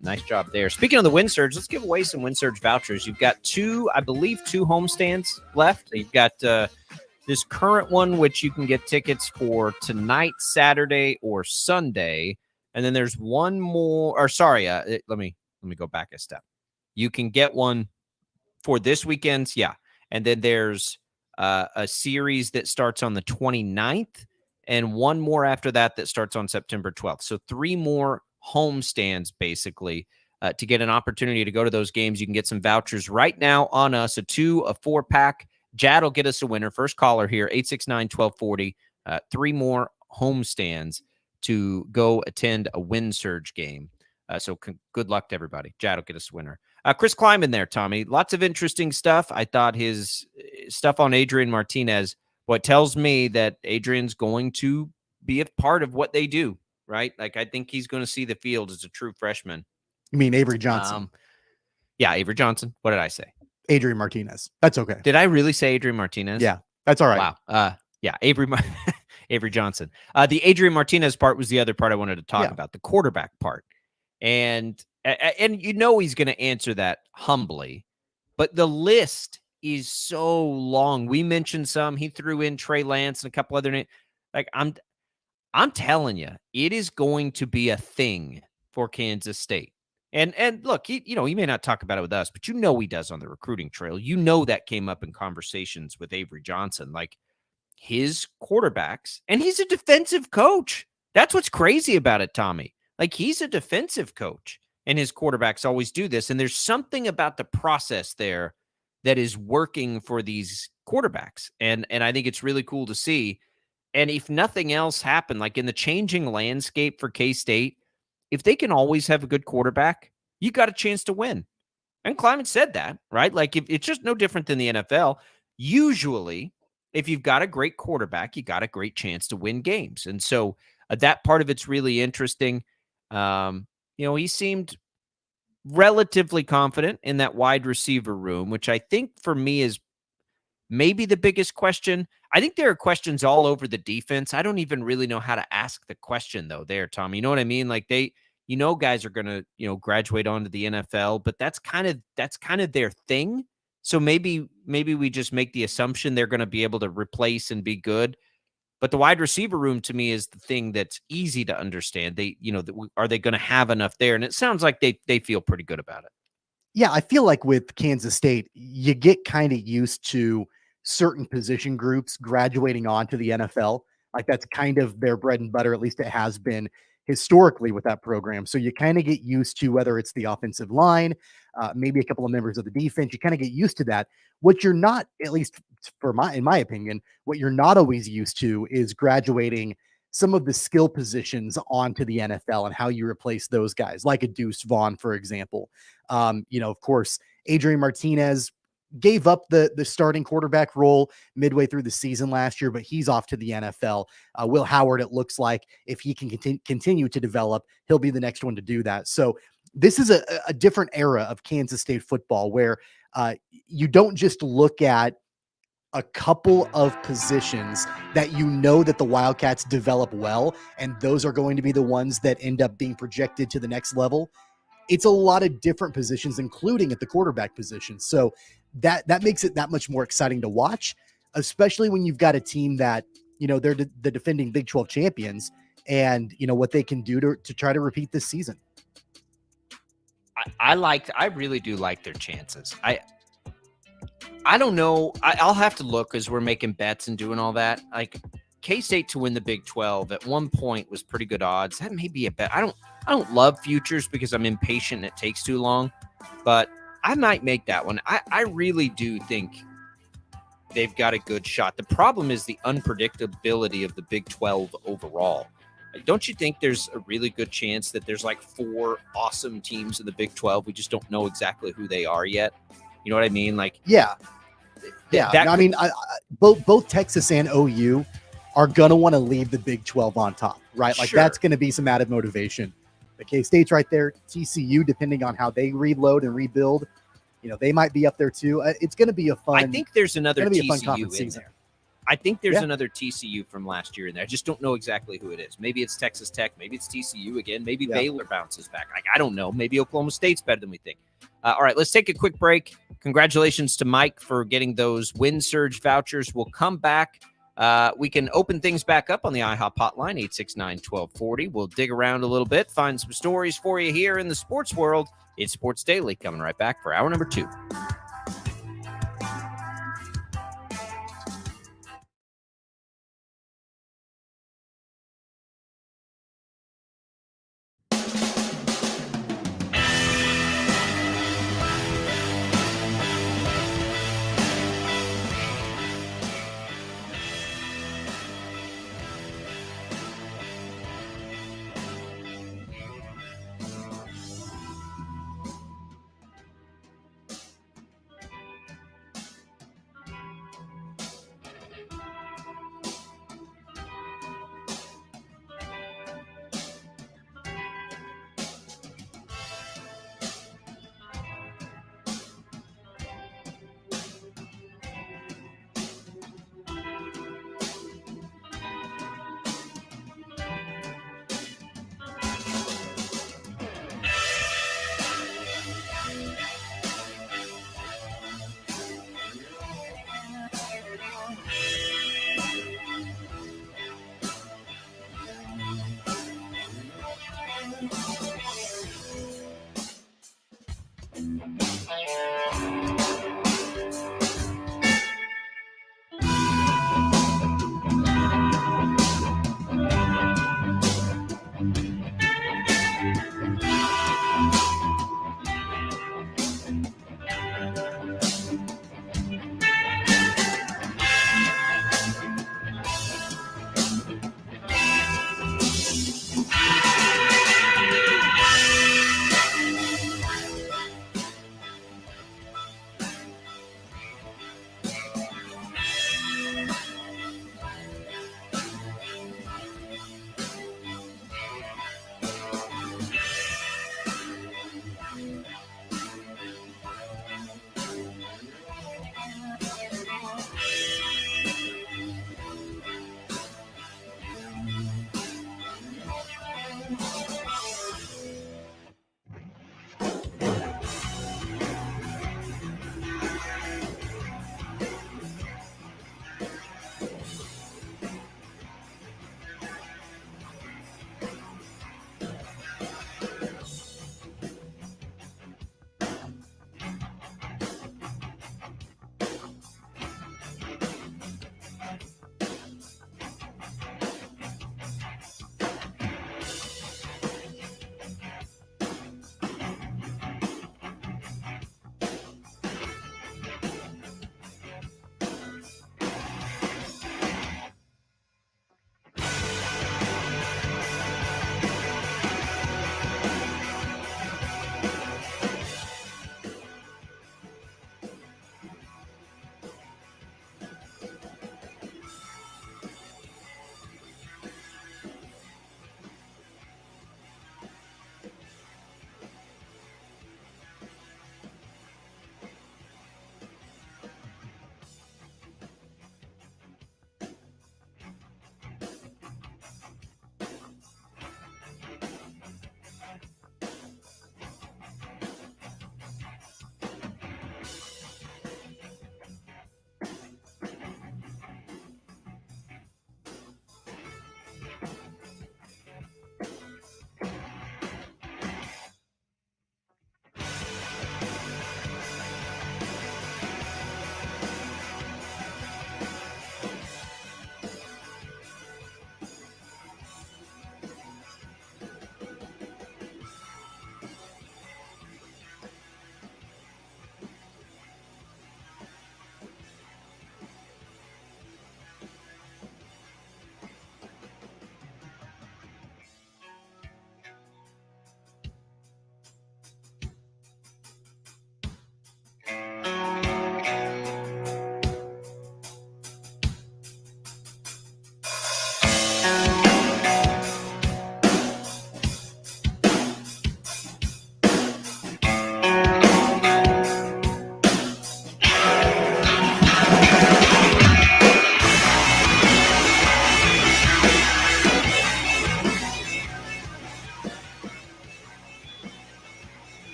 Nice job there. Speaking of the Wind Surge, let's give away some Wind Surge vouchers. You've got two homestands left. You've got this current one, which you can get tickets for tonight, Saturday, or Sunday. And then there's one more. Or sorry, let me go back a step. You can get one for this weekend's, yeah. And then there's a series that starts on the 29th and one more after that starts on September 12th. So 3 more homestands, basically, to get an opportunity to go to those games. You can get some vouchers right now on us, a 4-pack. Jad will get us a winner. First caller here, 869-1240. 3 more homestands to go attend a Wind Surge game. So good luck to everybody. Jad will get us a winner. Chris Kleiman there, Tommy. Lots of interesting stuff. I thought his stuff on Adrian Martinez, what tells me that Adrian's going to be a part of what they do, right? Like, I think he's going to see the field as a true freshman. You mean Avery Johnson? Yeah, Avery Johnson. What did I say? Adrian Martinez. That's okay. Did I really say Adrian Martinez? Yeah, that's all right. Wow. Yeah, Avery Johnson. The Adrian Martinez part was the other part I wanted to talk about, the quarterback part. And you know he's going to answer that humbly, but the list is so long. We mentioned some. He threw in Trey Lance and a couple other names. Like, I'm telling you, it is going to be a thing for Kansas State. And look, he may not talk about it with us, but he does on the recruiting trail. That came up in conversations with Avery Johnson, like his quarterbacks, and he's a defensive coach. That's what's crazy about it, Tommy. Like, he's a defensive coach, and his quarterbacks always do this. And there's something about the process there that is working for these quarterbacks. And I think it's really cool to see. And if nothing else happened, like in the changing landscape for K-State, if they can always have a good quarterback, you got a chance to win. And Kleiman said that, right? Like, if it's just no different than the NFL. Usually, if you've got a great quarterback, you got a great chance to win games. And so that part of it's really interesting. He seemed relatively confident in that wide receiver room, which I think for me is maybe the biggest question. I think there are questions all over the defense. I don't even really know how to ask the question though there, Tom. You know what I mean? Like, guys are going to, graduate onto the NFL, but that's kind of their thing. So maybe we just make the assumption they're going to be able to replace and be good. But the wide receiver room to me is the thing that's easy to understand. Are they going to have enough there? And it sounds like they feel pretty good about it. Yeah, I feel like with Kansas State, you get kind of used to certain position groups graduating onto the NFL. Like, that's kind of their bread and butter, at least it has been historically with that program. So you kind of get used to whether it's the offensive line, maybe a couple of members of the defense. You kind of get used to that. What you're not, at least in my opinion, what you're not always used to is graduating some of the skill positions onto the NFL and how you replace those guys, like a Deuce Vaughn, for example. Of course, Adrian Martinez gave up the starting quarterback role midway through the season last year, but he's off to the NFL. Will Howard, it looks like, if he can continue to develop, he'll be the next one to do that. So this is a different era of Kansas State football where you don't just look at a couple of positions that that the Wildcats develop well, and those are going to be the ones that end up being projected to the next level. It's a lot of different positions, including at the quarterback position. So that makes it that much more exciting to watch, especially when you've got a team that, they're the defending Big 12 champions, and what they can do to try to repeat this season. I really do like their chances. I don't know. I'll have to look as we're making bets and doing all that. Like, K-State to win the Big 12 at one point was pretty good odds. That may be a bet. I don't love futures because I'm impatient and it takes too long, but I might make that one. I really do think they've got a good shot. The problem is the unpredictability of the Big 12 overall. Don't you think there's a really good chance that there's like 4 awesome teams in the Big 12? We just don't know exactly who they are yet. You know what I mean? Like, yeah. Yeah, that no, I mean, both Texas and OU are going to want to leave the Big 12 on top, right? Like Sure. that's going to be some added motivation. The K-State's right there. TCU, depending on how they reload and rebuild, they might be up there too. It's going to be a fun. I think there's another gonna be a fun TCU conference in season. there. I think there's Yeah. another TCU from last year in there. I just don't know exactly who it is. Maybe it's Texas Tech. Maybe it's TCU again. Maybe Yeah. Baylor bounces back. I don't know. Maybe Oklahoma State's better than we think. All right, let's take a quick break. Congratulations to Mike for getting those Wind Surge vouchers. We'll come back. We can open things back up on the IHOP hotline, 869-1240. We'll dig around a little bit, find some stories for you here in the sports world. It's Sports Daily coming right back for hour number 2.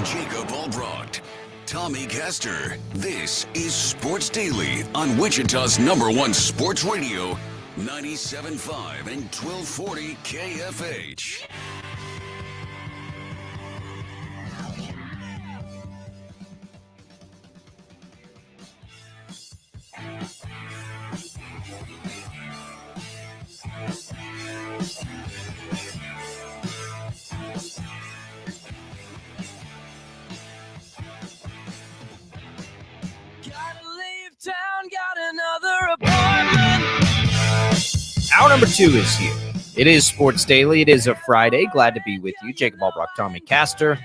Jacob Albracht, Tommy Castor. This is Sports Daily on Wichita's #1 sports radio, 97.5 and 1240 KFH. Hour number 2 is here. It is Sports Daily. It is a Friday. Glad to be with you. Jacob Albracht, Tommy Castor.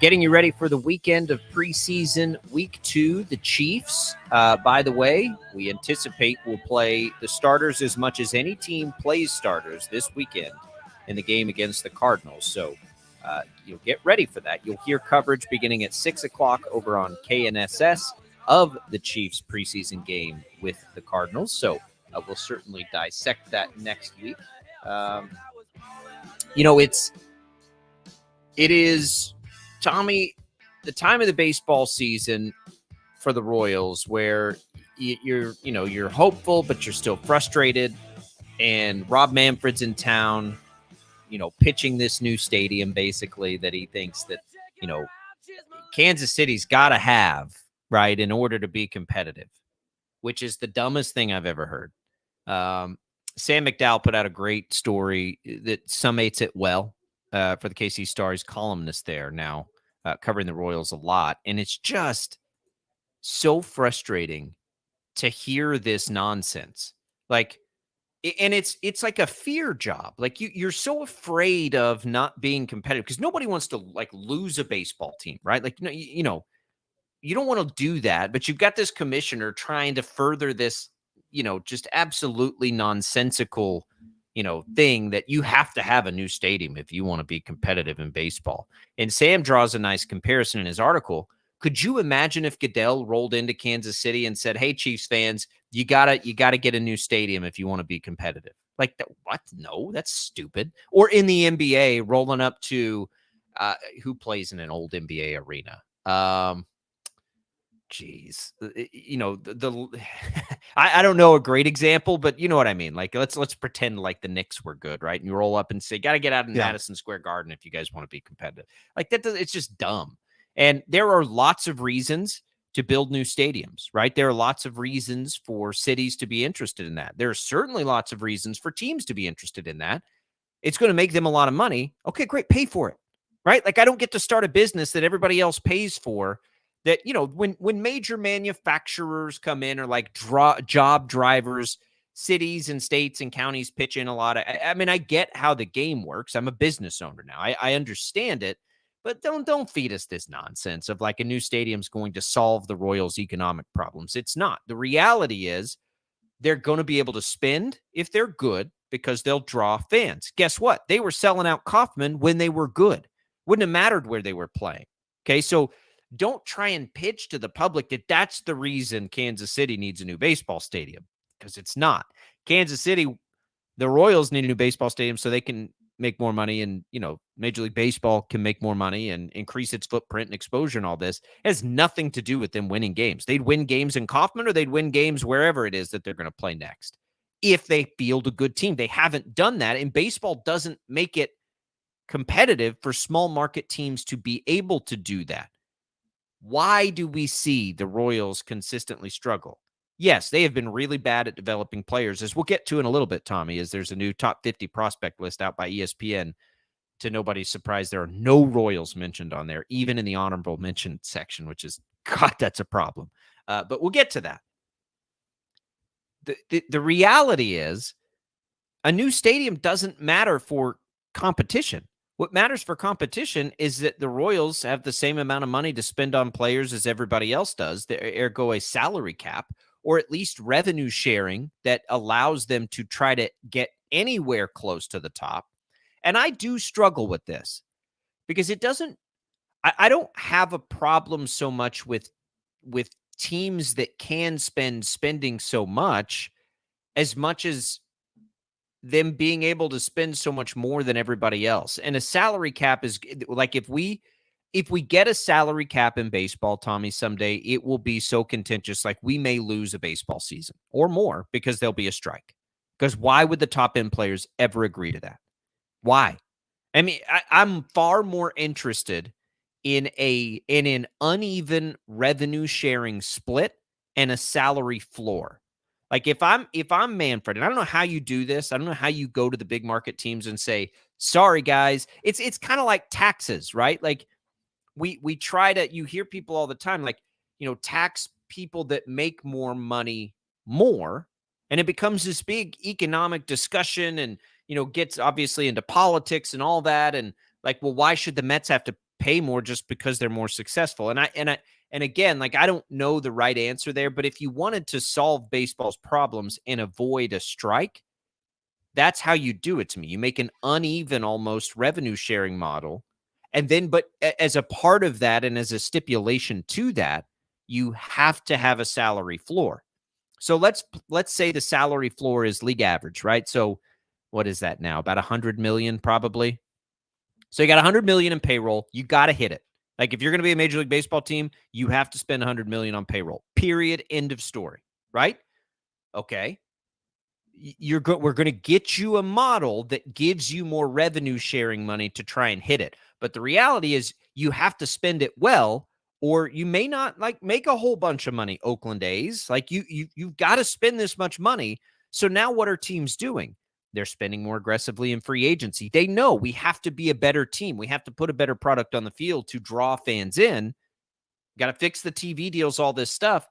Getting you ready for the weekend of preseason week 2. The Chiefs, by the way, we anticipate will play the starters as much as any team plays starters this weekend in the game against the Cardinals. So you'll get ready for that. You'll hear coverage beginning at 6 o'clock over on KNSS of the Chiefs preseason game with the Cardinals. So we'll certainly dissect that next week. It is, Tommy, the time of the baseball season for the Royals where you're hopeful, but you're still frustrated. And Rob Manfred's in town, pitching this new stadium, basically, that he thinks that, Kansas City's got to have, right, in order to be competitive, which is the dumbest thing I've ever heard. Sam McDowell put out a great story that summates it well for the KC Star. He's columnist there now, covering the Royals a lot. And it's just so frustrating to hear this nonsense. And it's like a fear job. Like you're so afraid of not being competitive because nobody wants to lose a baseball team, right? You don't want to do that, but you've got this commissioner trying to further this, just absolutely nonsensical, thing that you have to have a new stadium if you want to be competitive in baseball. And Sam draws a nice comparison in his article. Could you imagine if Goodell rolled into Kansas City and said, "Hey, Chiefs fans, you gotta get a new stadium if you want to be competitive"? What? No, that's stupid. Or in the NBA, rolling up to who plays in an old NBA arena? Geez, I don't know a great example, but you know what I mean. Let's pretend like the Knicks were good, right? And you roll up and say, "Got to get out in Madison Square Garden if you guys want to be competitive." It's just dumb. And there are lots of reasons to build new stadiums, right? There are lots of reasons for cities to be interested in that. There are certainly lots of reasons for teams to be interested in that. It's going to make them a lot of money. Okay, great, pay for it, right? I don't get to start a business that everybody else pays for. That, when major manufacturers come in or job drivers, cities and states and counties pitch in a lot of, I get how the game works. I'm a business owner now. I understand it, but don't feed us this nonsense of a new stadium's going to solve the Royals' economic problems. It's not. The reality is they're going to be able to spend if they're good because they'll draw fans. Guess what? They were selling out Kauffman when they were good. Wouldn't have mattered where they were playing. Okay, so don't try and pitch to the public that that's the reason Kansas City needs a new baseball stadium, because it's not. Kansas City, the Royals need a new baseball stadium so they can make more money, and Major League Baseball can make more money and increase its footprint and exposure and all this. It has nothing to do with them winning games. They'd win games in Kauffman or they'd win games wherever it is that they're going to play next if they field a good team. They haven't done that, and baseball doesn't make it competitive for small market teams to be able to do that. Why do we see the Royals consistently struggle? Yes, they have been really bad at developing players, as we'll get to in a little bit, Tommy, as there's a new top 50 prospect list out by ESPN. To nobody's surprise, there are no Royals mentioned on there, even in the honorable mention section, which is, God, that's a problem. But we'll get to that. The reality is a new stadium doesn't matter for competition. What matters for competition is that the Royals have the same amount of money to spend on players as everybody else does, ergo a salary cap, or at least revenue sharing that allows them to try to get anywhere close to the top. And I do struggle with this because it doesn't, I don't have a problem so much with teams that can spending so much as them being able to spend so much more than everybody else. And a salary cap is if we if we get a salary cap in baseball, Tommy, someday, it will be so contentious. Like we may lose a baseball season or more because there'll be a strike. Because why would the top end players ever agree to that? Why? I mean, I'm far more interested in an uneven revenue sharing split and a salary floor. Like if I'm Manfred, and I don't know how you do this, I don't know how you go to the big market teams and say, "Sorry guys," it's kind of like taxes, right? Like we try to, you hear people all the time like, tax people that make more money more, and it becomes this big economic discussion, and gets obviously into politics and all that, and like, well, why should the Mets have to pay more just because they're more successful? And again, like, I don't know the right answer there, but if you wanted to solve baseball's problems and avoid a strike, that's how you do it to me. You make an uneven, almost revenue sharing model. And then, but as a part of that and as a stipulation to that, you have to have a salary floor. So let's say the salary floor is league average, right? So what is that now? About 100 million probably. So you got 100 million in payroll. You got to hit it. Like if you're going to be a Major League Baseball team, you have to spend 100 million on payroll. Period. End of story. Right? Okay. We're going to get you a model that gives you more revenue sharing money to try and hit it. But the reality is you have to spend it well, or you may not like make a whole bunch of money. Oakland A's, like you've got to spend this much money. So now what are teams doing? They're spending more aggressively in free agency. They know we have to be a better team. We have to put a better product on the field to draw fans in. Got to fix the TV deals, all this stuff.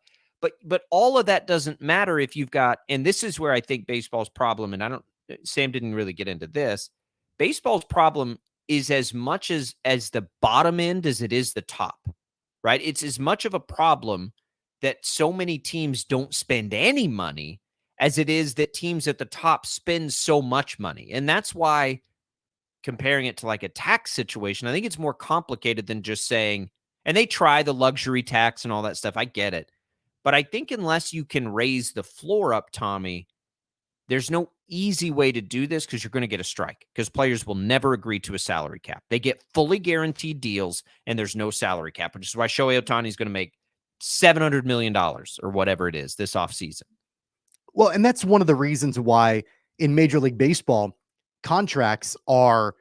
But all of that doesn't matter if you've got, and this is where I think baseball's problem, and Sam didn't really get into this. Baseball's problem is as much as the bottom end as it is the top, right? It's as much of a problem that so many teams don't spend any money as it is that teams at the top spend so much money. And that's why comparing it to like a tax situation, I think it's more complicated than just saying, and they try the luxury tax and all that stuff. I get it. But I think unless you can raise the floor up, Tommy, there's no easy way to do this because you're going to get a strike because players will never agree to a salary cap. They get fully guaranteed deals and there's no salary cap, which is why Shohei Ohtani is going to make $700 million or whatever it is this offseason. Well, and that's one of the reasons why in Major League Baseball, contracts are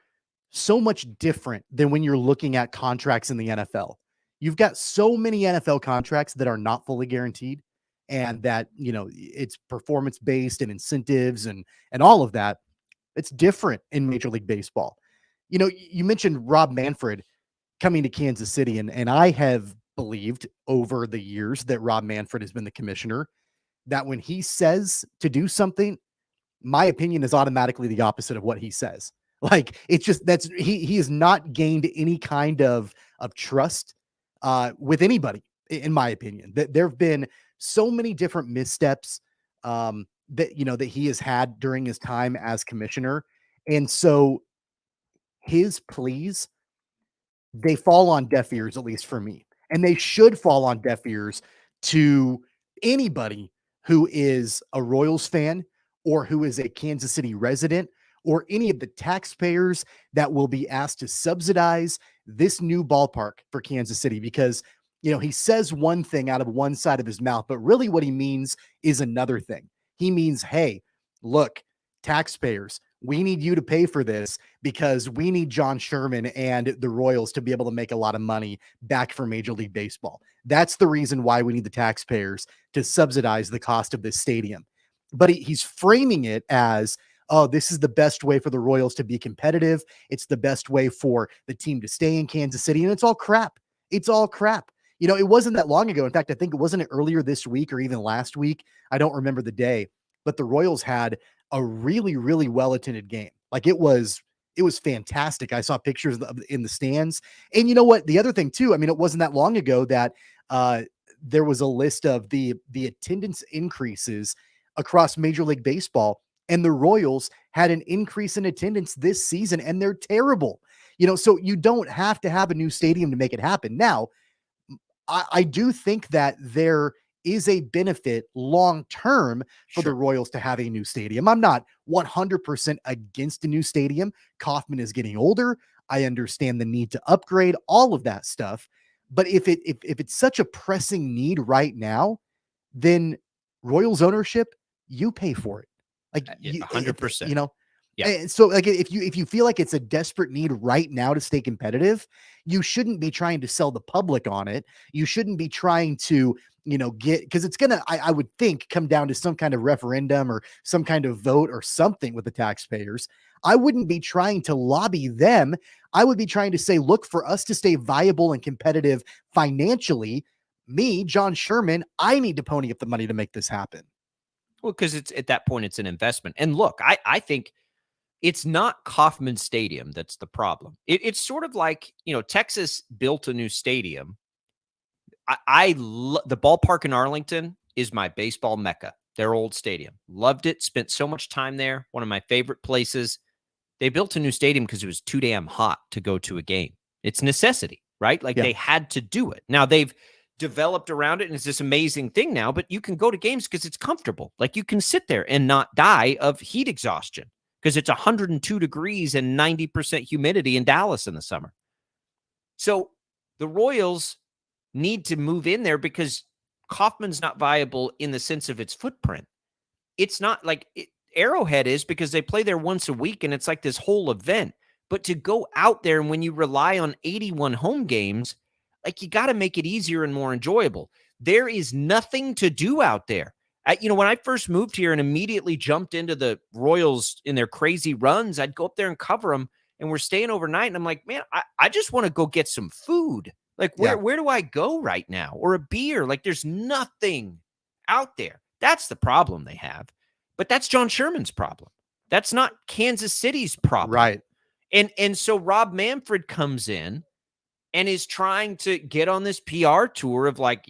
so much different than when you're looking at contracts in the NFL. You've got so many NFL contracts that are not fully guaranteed and that, it's performance based and incentives and all of that. It's different in Major League Baseball. You mentioned Rob Manfred coming to Kansas City, and I have believed over the years that Rob Manfred has been the commissioner, that when he says to do something, my opinion is automatically the opposite of what he says. Like, it's just, he has not gained any kind of trust with anybody, in my opinion. That there have been so many different missteps that he has had during his time as commissioner. And so his pleas, they fall on deaf ears, at least for me. And they should fall on deaf ears to anybody who is a Royals fan or who is a Kansas City resident or any of the taxpayers that will be asked to subsidize this new ballpark for Kansas City, because, he says one thing out of one side of his mouth, but really what he means is another thing. He means, hey, look, taxpayers, we need you to pay for this because we need John Sherman and the Royals to be able to make a lot of money back for Major League Baseball. That's the reason why we need the taxpayers to subsidize the cost of this stadium. But he's framing it as, oh, this is the best way for the Royals to be competitive. It's the best way for the team to stay in Kansas City. And it's all crap. It's all crap. It wasn't that long ago. In fact, I think it wasn't earlier this week or even last week. I don't remember the day, but the Royals had a really, really well-attended game. Like it was fantastic. I saw pictures in the stands. And you know what? The other thing too, I mean, it wasn't that long ago that there was a list of the attendance increases across Major League Baseball, and the Royals had an increase in attendance this season, and they're terrible. So you don't have to have a new stadium to make it happen. Now, I do think that there is a benefit long-term for the Royals to have a new stadium. I'm not 100% against a new stadium. Kauffman is getting older. I understand the need to upgrade, all of that stuff. But if it's such a pressing need right now, then Royals ownership, you pay for it. Like you, 100%. you know, Yeah. and so like if you feel like it's a desperate need right now to stay competitive, you shouldn't be trying to sell the public on it. You shouldn't be trying to, get, because it's gonna, I would think, come down to some kind of referendum or some kind of vote or something with the taxpayers. I wouldn't be trying to lobby them. I would be trying to say, look, for us to stay viable and competitive financially, me, John Sherman, I need to pony up the money to make this happen. Well, because it's at that point, it's an investment. And look, I think it's not Kauffman Stadium that's the problem. It's sort of like, Texas built a new stadium. The ballpark in Arlington is my baseball mecca, their old stadium. Loved it. Spent so much time there. One of my favorite places. They built a new stadium because it was too damn hot to go to a game. It's necessity, right? Like they had to do it. Now they've developed around it and it's this amazing thing now, but you can go to games because it's comfortable. Like you can sit there and not die of heat exhaustion because it's 102 degrees and 90% humidity in Dallas in the summer. So the Royals need to move in there because Kauffman's not viable in the sense of its footprint. It's not like Arrowhead is because they play there once a week and it's like this whole event. But to go out there and when you rely on 81 home games, like you got to make it easier and more enjoyable. There is nothing to do out there. When I first moved here and immediately jumped into the Royals in their crazy runs, I'd go up there and cover them and we're staying overnight. And I'm like, man, I just want to go get some food. Like where do I go right now? Or a beer? Like there's nothing out there. That's the problem they have. But that's John Sherman's problem. That's not Kansas City's problem. Right. And so Rob Manfred comes in and is trying to get on this PR tour of like,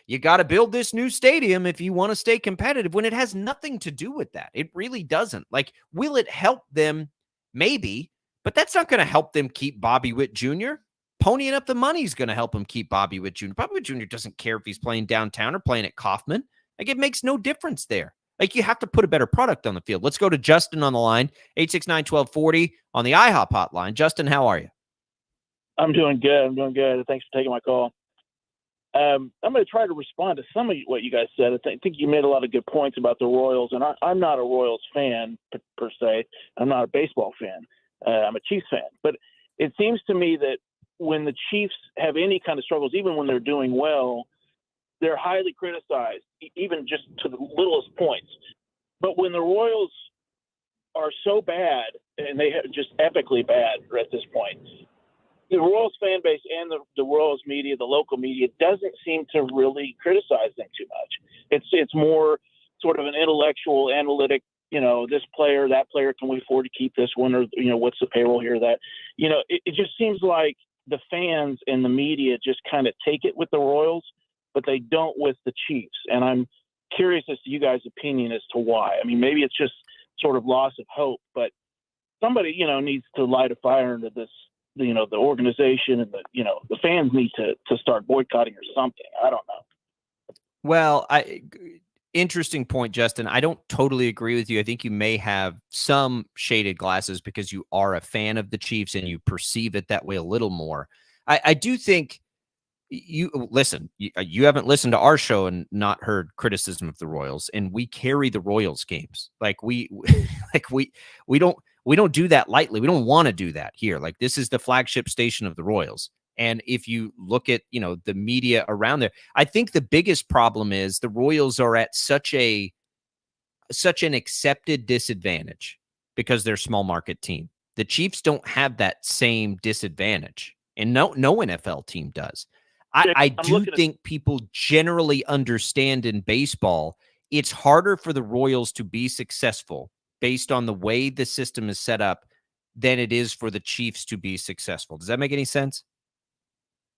you got to build this new stadium if you want to stay competitive, when it has nothing to do with that. It really doesn't. Like, will it help them? Maybe, but that's not going to help them keep Bobby Witt Jr. Ponying up the money is going to help him keep Bobby Witt Jr. Bobby Witt Jr. doesn't care if he's playing downtown or playing at Kauffman. Like, it makes no difference there. Like, you have to put a better product on the field. Let's go to Justin on the line, 869-1240 on the IHOP hotline. Justin, how are you? I'm doing good. Thanks for taking my call. I'm going to try to respond to some of what you guys said. I think you made a lot of good points about the Royals, and I'm not a Royals fan per se. I'm not a baseball fan. I'm a Chiefs fan. But it seems to me that when the Chiefs have any kind of struggles, even when they're doing well, they're highly criticized, even just to the littlest points. But when the Royals are so bad, and they are just epically bad at this point, the Royals fan base and the Royals media, the local media, doesn't seem to really criticize them too much. It's more sort of an intellectual, analytic, this player, that player, can we afford to keep this one, or, what's the payroll here, that, it just seems like the fans and the media just kind of take it with the Royals, but they don't with the Chiefs. And I'm curious as to you guys' opinion as to why. I mean, maybe it's just sort of loss of hope, but somebody, needs to light a fire into this, the organization, and the fans need to start boycotting or something. I don't know. Well, interesting point, Justin. I don't totally agree with you. I think you may have some shaded glasses because you are a fan of the Chiefs and you perceive it that way a little more. I do think you haven't listened to our show and not heard criticism of the Royals, and we carry the Royals games. Like we don't do that lightly. We don't want to do that here. Like, this is the flagship station of the Royals. And if you look at, the media around there, I think the biggest problem is the Royals are at such an accepted disadvantage because they're a small market team. The Chiefs don't have that same disadvantage, and no NFL team does. I do think people generally understand in baseball, it's harder for the Royals to be successful based on the way the system is set up than it is for the Chiefs to be successful. Does that make any sense?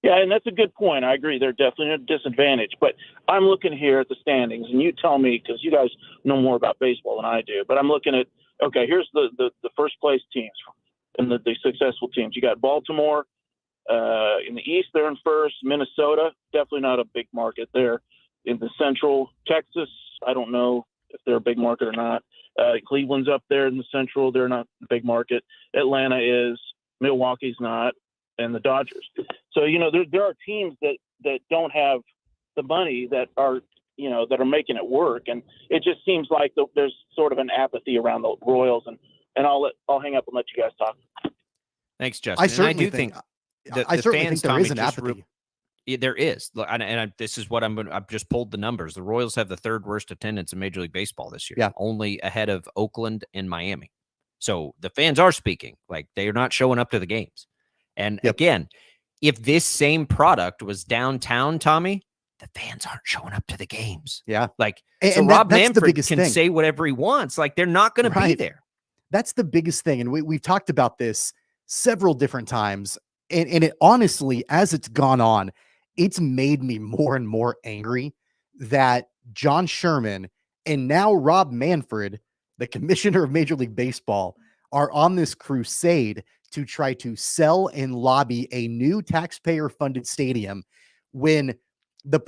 Yeah, and that's a good point. I agree. They're definitely at a disadvantage. But I'm looking here at the standings, and you tell me, because you guys know more about baseball than I do. But I'm looking at, okay, here's the first place teams and the successful teams. You got Baltimore. In the East, they're in first. Minnesota, definitely not a big market there. In the Central, Texas, I don't know if they're a big market or not. Cleveland's up there in the Central. They're not a big market. Atlanta is. Milwaukee's not, and the Dodgers. So, there are teams that don't have the money that are making it work. And it just seems like there's sort of an apathy around the Royals, and I'll hang up and let you guys talk. Thanks, Justin. I certainly do think I certainly think there Tommy, is an apathy. there is. This is what I've just pulled the numbers. The Royals have the third worst attendance in Major League Baseball this year. Yeah. Only ahead of Oakland and Miami. So the fans are speaking. Like, they are not showing up to the games. And again, if this same product was downtown, Tommy, the fans aren't showing up to the games. Yeah. Like, and Rob that's the Manfred biggest can thing. say whatever he wants. Like, they're not going to be there. That's the biggest thing. And we've talked about this several different times. And it honestly, as it's gone on, it's made me more and more angry that John Sherman and now Rob Manfred, the commissioner of Major League Baseball, are on this crusade to try to sell and lobby a new taxpayer-funded stadium when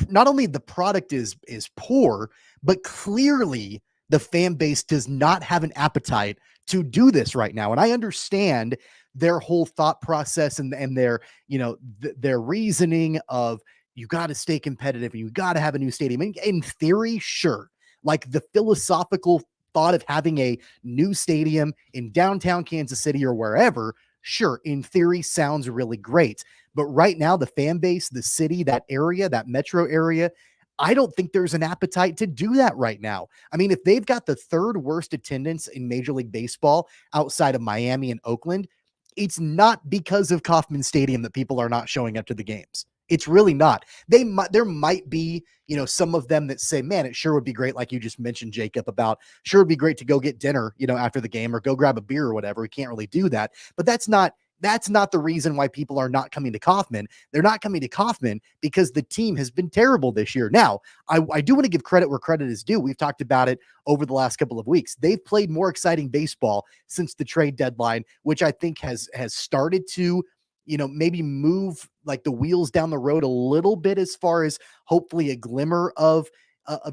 not only the product is poor, but clearly the fan base does not have an appetite to do this right now. And I understand their whole thought process and their, their reasoning of, you got to stay competitive and you got to have a new stadium. In theory, sure. Like, the philosophical thought of having a new stadium in downtown Kansas City or wherever, sure, in theory sounds really great. But right now, the fan base, the city, that area, that metro area, I don't think there's an appetite to do that right now. I mean, if they've got the third worst attendance in Major League Baseball outside of Miami and Oakland, it's not because of Kauffman Stadium that people are not showing up to the games. It's really not. There might be, some of them that say, man, it sure would be great. Like you just mentioned, Jacob, about sure would be great to go get dinner, after the game or go grab a beer or whatever. We can't really do that, but that's not the reason why people are not coming to Kauffman. They're not coming to Kauffman because the team has been terrible this year. Now, I do want to give credit where credit is due. We've talked about it over the last couple of weeks. They've played more exciting baseball since the trade deadline, which I think has started to, maybe move like the wheels down the road a little bit, as far as hopefully a glimmer of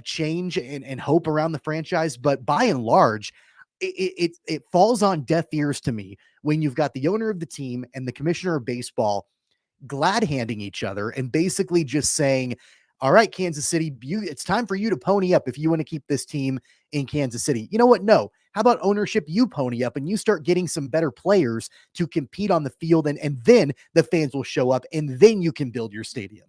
change and hope around the franchise. But by and large, it falls on deaf ears to me when you've got the owner of the team and the commissioner of baseball glad handing each other and basically just saying, all right, Kansas City, it's time for you to pony up if you want to keep this team in Kansas City. You know what? No. How about ownership? You pony up and you start getting some better players to compete on the field, and then the fans will show up, and then you can build your stadium.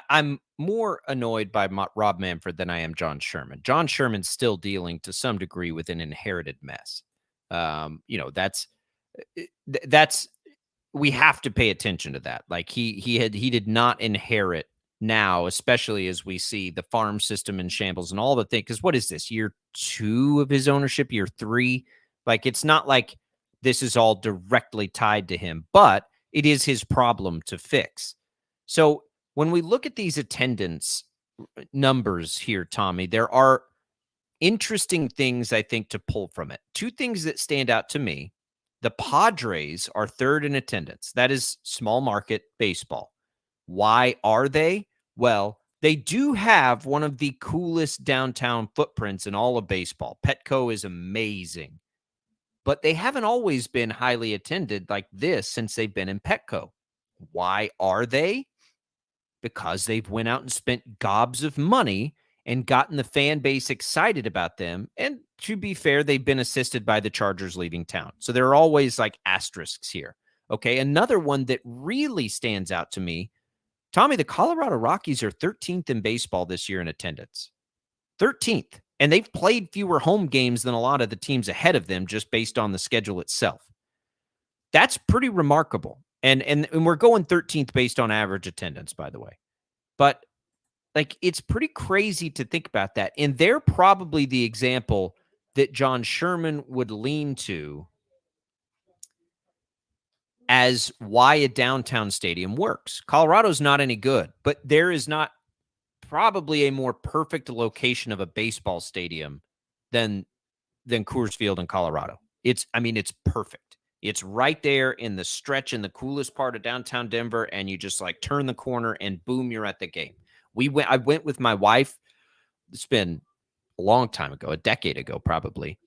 I'm more annoyed by Rob Manfred than I am John Sherman. John Sherman's still dealing to some degree with an inherited mess. That's we have to pay attention to that. Like, he did not inherit now, especially as we see the farm system in shambles and all the things. Because what is this, year 2 of his ownership, year 3? Like, it's not like this is all directly tied to him, but it is his problem to fix. So when we look at these attendance numbers here, Tommy, there are interesting things, I think, to pull from it. 2 things that stand out to me. The Padres are third in attendance. That is small market baseball. Why are they? Well, they do have one of the coolest downtown footprints in all of baseball. Petco is amazing, but they haven't always been highly attended like this since they've been in Petco. Why are they? Because they've went out and spent gobs of money and gotten the fan base excited about them. And to be fair, they've been assisted by the Chargers leaving town. So there are always like asterisks here. Okay, another one that really stands out to me, Tommy, the Colorado Rockies are 13th in baseball this year in attendance. 13th. And they've played fewer home games than a lot of the teams ahead of them just based on the schedule itself. That's pretty remarkable. And we're going 13th based on average attendance, by the way. But like, it's pretty crazy to think about that. And they're probably the example that John Sherman would lean to as why a downtown stadium works. Colorado's not any good, but there is not probably a more perfect location of a baseball stadium than Coors Field in Colorado. It's perfect. It's right there in the stretch in the coolest part of downtown Denver, and you just like turn the corner and boom, you're at the game. I went with my wife. It's been a long time ago, a decade ago probably,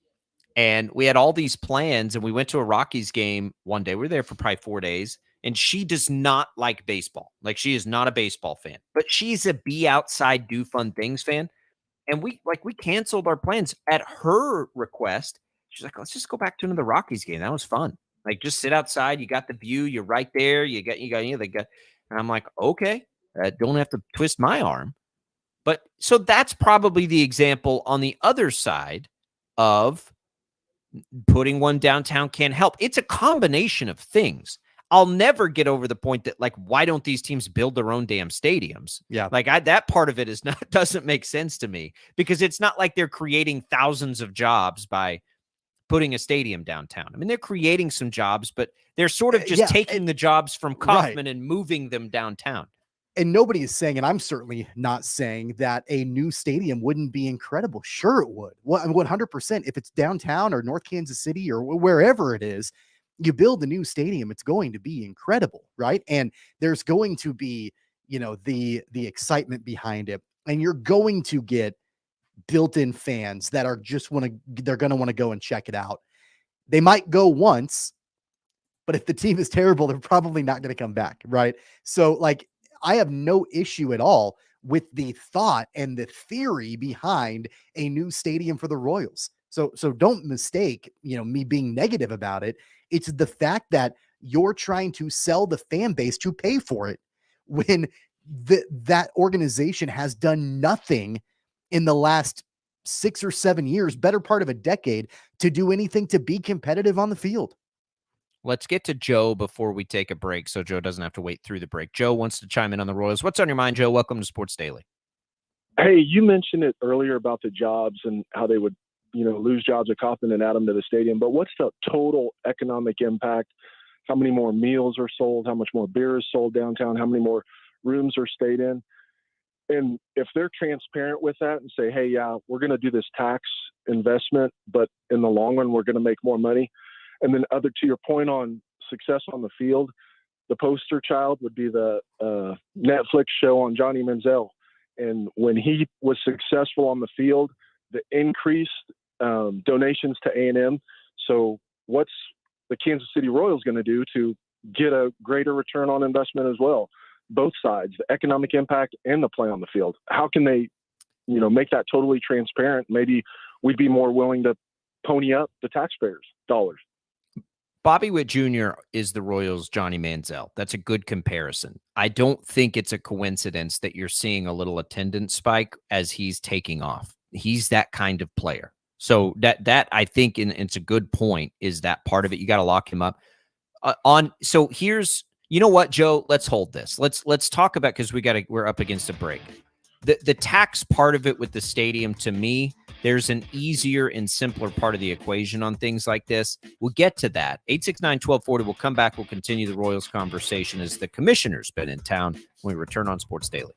And we had all these plans, and we went to a Rockies game one day. We were there for probably 4 days, and she does not like baseball. Like, she is not a baseball fan, but she's a be outside, do fun things fan. And we canceled our plans at her request. She's like, let's just go back to another Rockies game. That was fun. Like, just sit outside. You got the view. You're right there. You got, they got, and I'm like, okay, don't have to twist my arm. But so that's probably the example on the other side of putting one downtown can help. It's a combination of things. I'll never get over the point that, like, why don't these teams build their own damn stadiums? Yeah. Like, that part of it is not, doesn't make sense to me, because it's not like they're creating thousands of jobs by putting a stadium downtown. I mean, they're creating some jobs, but they're sort of just taking the jobs from Kauffman and moving them downtown. And nobody is saying, and I'm certainly not saying, that a new stadium wouldn't be incredible. Sure, it would. 100%. If it's downtown or North Kansas City or wherever it is, you build a new stadium, it's going to be incredible, right? And there's going to be, the excitement behind it, and you're going to get built-in fans that are they're going to want to go and check it out. They might go once, but if the team is terrible, they're probably not going to come back, right? So, like, I have no issue at all with the thought and the theory behind a new stadium for the Royals. So don't mistake, me being negative about it. It's the fact that you're trying to sell the fan base to pay for it when that organization has done nothing in the last 6 or 7 years, better part of a decade, to do anything to be competitive on the field. Let's get to Joe before we take a break, so Joe doesn't have to wait through the break. Joe wants to chime in on the Royals. What's on your mind, Joe? Welcome to Sports Daily. Hey, you mentioned it earlier about the jobs and how they would, lose jobs at Kauffman and add them to the stadium. But what's the total economic impact? How many more meals are sold? How much more beer is sold downtown? How many more rooms are stayed in? And if they're transparent with that and say, hey, yeah, we're going to do this tax investment, but in the long run, we're going to make more money. And then to your point on success on the field, the poster child would be the Netflix show on Johnny Manziel. And when he was successful on the field, the increased donations to A&M. So what's the Kansas City Royals going to do to get a greater return on investment as well? Both sides, the economic impact and the play on the field. How can they, make that totally transparent? Maybe we'd be more willing to pony up the taxpayers' dollars. Bobby Witt Jr. is the Royals' Johnny Manziel. That's a good comparison. I don't think it's a coincidence that you're seeing a little attendance spike as he's taking off. He's that kind of player. So that I think, and it's a good point, is that part of it. You got to lock him up. So here's, you know what, Joe? Let's hold this. Let's talk about, because we're up against a break. The tax part of it with the stadium, to me, there's an easier and simpler part of the equation on things like this. We'll get to that. 869-1240. We'll come back. We'll continue the Royals conversation as the commissioner's been in town when we return on Sports Daily.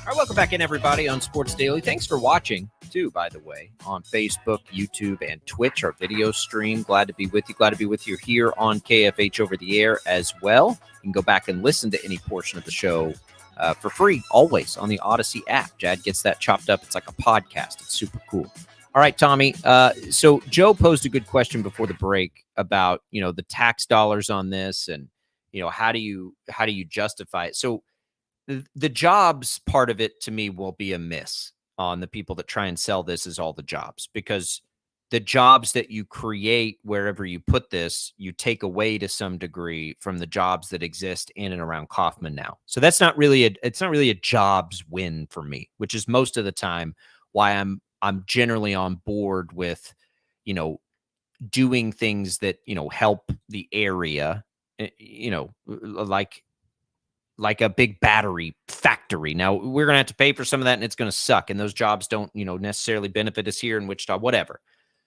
All right, welcome back in, everybody, on Sports Daily. Thanks for watching, too, by the way, on Facebook, YouTube, and Twitch, our video stream. Glad to be with you. Glad to be with you here on KFH over the air as well. You can go back and listen to any portion of the show for free, always, on the Odyssey app. Jad gets that chopped up. It's like a podcast. It's super cool. All right, Tommy. So Joe posed a good question before the break about, the tax dollars on this and, how do you justify it? So the jobs part of it to me will be a miss on the people that try and sell this as all the jobs, because the jobs that you create wherever you put this, you take away to some degree from the jobs that exist in and around Kaufman now. So that's not really it's not really a jobs win for me, which is most of the time why I'm generally on board with, doing things that, help the area, like a big battery factory. Now, we're going to have to pay for some of that, and it's going to suck. And those jobs don't, necessarily benefit us here in Wichita, whatever.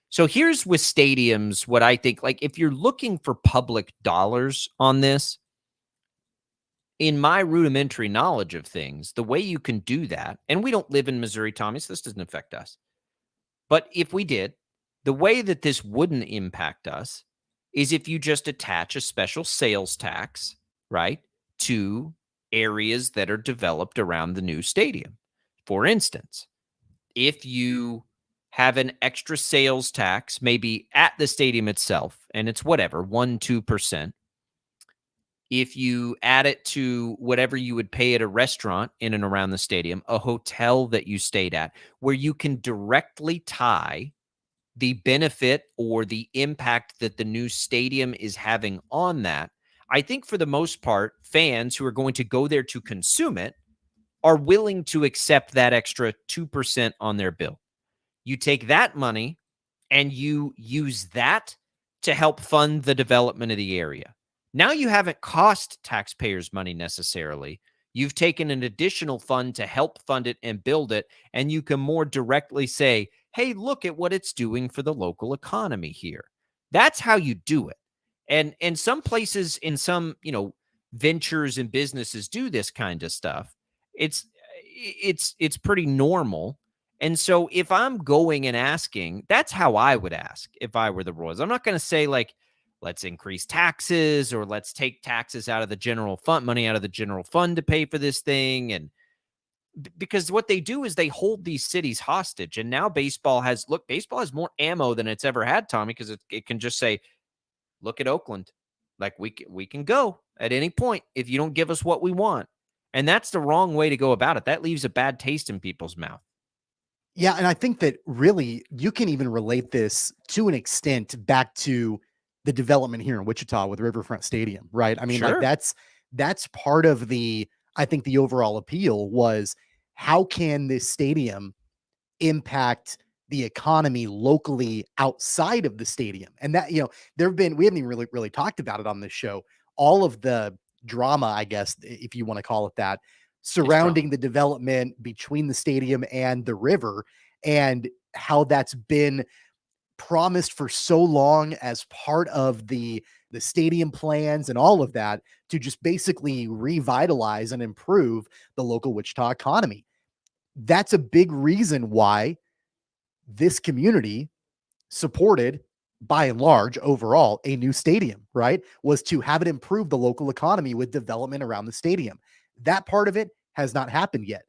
So here's with stadiums, what I think, like if you're looking for public dollars on this, in my rudimentary knowledge of things, the way you can do that, and we don't live in Missouri, Tommy, so this doesn't affect us. But if we did, the way that this wouldn't impact us is if you just attach a special sales tax, right, to areas that are developed around the new stadium. For instance, if you have an extra sales tax, maybe at the stadium itself, and it's whatever, 1-2%. If you add it to whatever you would pay at a restaurant in and around the stadium, a hotel that you stayed at, where you can directly tie the benefit or the impact that the new stadium is having on that, I think for the most part, fans who are going to go there to consume it are willing to accept that extra 2% on their bill. You take that money and you use that to help fund the development of the area. Now you haven't cost taxpayers money necessarily. You've taken an additional fund to help fund it and build it, and you can more directly say, hey, look at what it's doing for the local economy here. That's how you do it. And some places in some, ventures and businesses do this kind of stuff. It's pretty normal. And so if I'm going and asking, that's how I would ask if I were the Royals. I'm not going to say like, let's increase taxes or let's take taxes out of the general fund, money out of the general fund to pay for this thing. And because what they do is they hold these cities hostage. And now baseball has more ammo than it's ever had, Tommy, because it can just say, look at Oakland. Like we can go at any point if you don't give us what we want. And that's the wrong way to go about it. That leaves a bad taste in people's mouth. Yeah. And I think that really you can even relate this to an extent back to the development here in Wichita with Riverfront Stadium, right? I mean, Sure. like that's part of I think the overall appeal was, how can this stadium impact the economy locally outside of the stadium? And that, we haven't even really talked about it on this show. All of the drama, I guess, if you want to call it that, surrounding the development between the stadium and the river, and how that's been promised for so long as part of the stadium plans and all of that, to just basically revitalize and improve the local Wichita economy. That's a big reason why this community supported, by and large, overall, a new stadium, right? Was to have it improve the local economy with development around the stadium. That part of it has not happened yet.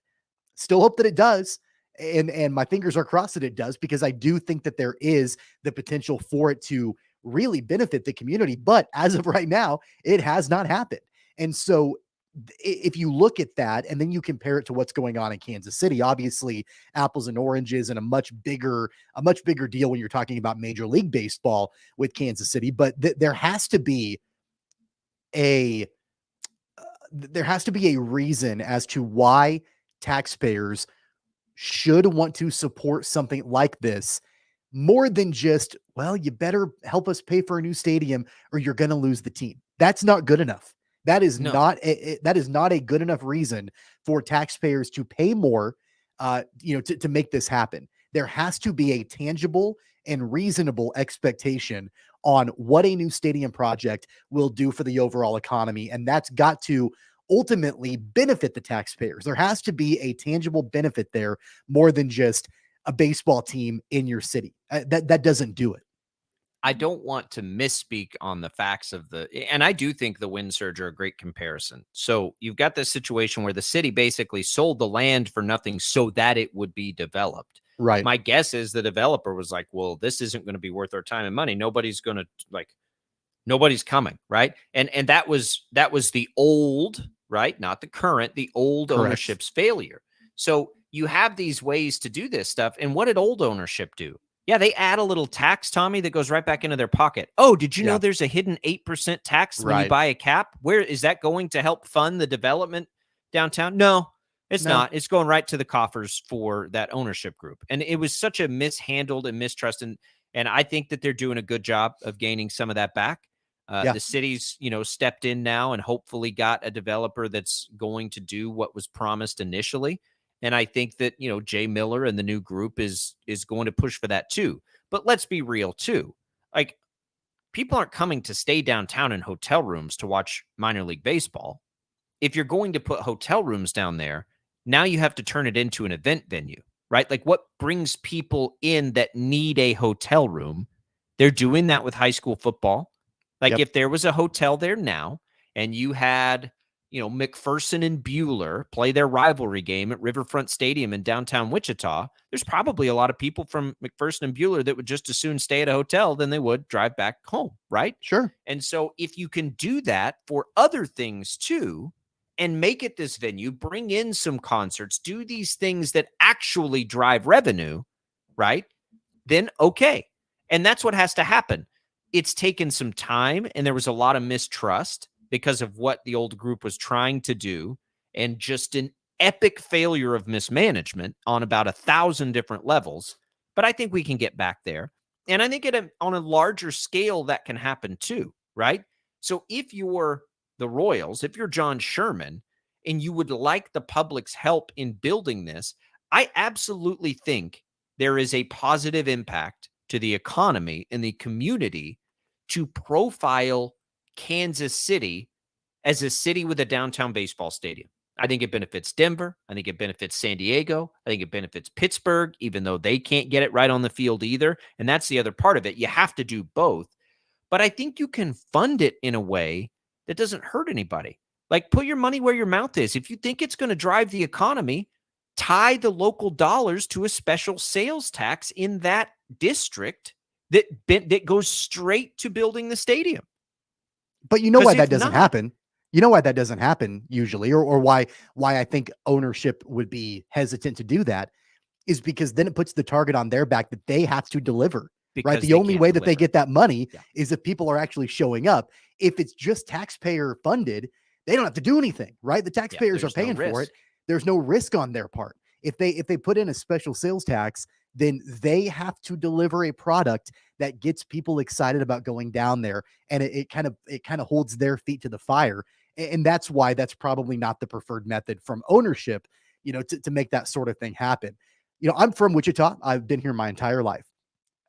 Still hope that it does. And my fingers are crossed that it does, because I do think that there is the potential for it to really benefit the community. But as of right now, it has not happened. And so if you look at that and then you compare it to what's going on in Kansas City, obviously apples and oranges, and a much bigger deal when you're talking about Major League Baseball with Kansas City. But there has to be a reason as to why taxpayers should want to support something like this, more than just, well, you better help us pay for a new stadium or you're going to lose the team. That's not good enough. That is not a good enough reason for taxpayers to pay more, to make this happen. There has to be a tangible and reasonable expectation on what a new stadium project will do for the overall economy. And that's got to ultimately benefit the taxpayers. There has to be a tangible benefit there, more than just a baseball team in your city. That doesn't do it. I don't want to misspeak on the facts and I do think the wind surge are a great comparison. So you've got this situation where the city basically sold the land for nothing so that it would be developed. Right. My guess is the developer was like, well, this isn't going to be worth our time and money. Nobody's coming. Right. And that was the old, right? Not the current, the old Correct. Ownership's failure. So you have these ways to do this stuff. And what did old ownership do? Yeah, they add a little tax, Tommy, that goes right back into their pocket. Oh, did you know there's a hidden 8% tax when you buy a cap? Where is that going to help fund the development downtown? No, it's not. It's going right to the coffers for that ownership group. And it was such a mishandled and mistrust. And I think that they're doing a good job of gaining some of that back. The city's, stepped in now and hopefully got a developer that's going to do what was promised initially. And I think that, Jay Miller and the new group is going to push for that too. But let's be real too. Like, people aren't coming to stay downtown in hotel rooms to watch minor league baseball. If you're going to put hotel rooms down there, now you have to turn it into an event venue, right? Like, what brings people in that need a hotel room? They're doing that with high school football. Like, if there was a hotel there now and you had, McPherson and Bueller play their rivalry game at Riverfront Stadium in downtown Wichita, there's probably a lot of people from McPherson and Bueller that would just as soon stay at a hotel than they would drive back home, right? Sure. And so if you can do that for other things too, and make it this venue, bring in some concerts, do these things that actually drive revenue, right? Then okay. And that's what has to happen. It's taken some time, and there was a lot of mistrust because of what the old group was trying to do, and just an epic failure of mismanagement on about 1,000 different levels. But I think we can get back there. And I think on a larger scale, that can happen too, right? So if you're the Royals, if you're John Sherman, and you would like the public's help in building this, I absolutely think there is a positive impact to the economy and the community to profile Kansas City as a city with a downtown baseball stadium. I think it benefits Denver. I think it benefits San Diego. I think it benefits Pittsburgh, even though they can't get it right on the field either. And that's the other part of it. You have to do both. But I think you can fund it in a way that doesn't hurt anybody. Like, put your money where your mouth is. If you think it's going to drive the economy, tie the local dollars to a special sales tax in that district that goes straight to building the stadium. But you know why that doesn't happen? You know why that doesn't happen usually, or why I think ownership would be hesitant to do that, is because then it puts the target on their back that they have to deliver. Right. The only way that they get that money is if people are actually showing up. If it's just taxpayer funded, they don't have to do anything, right? The taxpayers are paying for it. There's no risk on their part. If they put in a special sales tax, then they have to deliver a product that gets people excited about going down there, and it kind of holds their feet to the fire. And that's why that's probably not the preferred method from ownership, to make that sort of thing happen. I'm from Wichita. I've been here my entire life.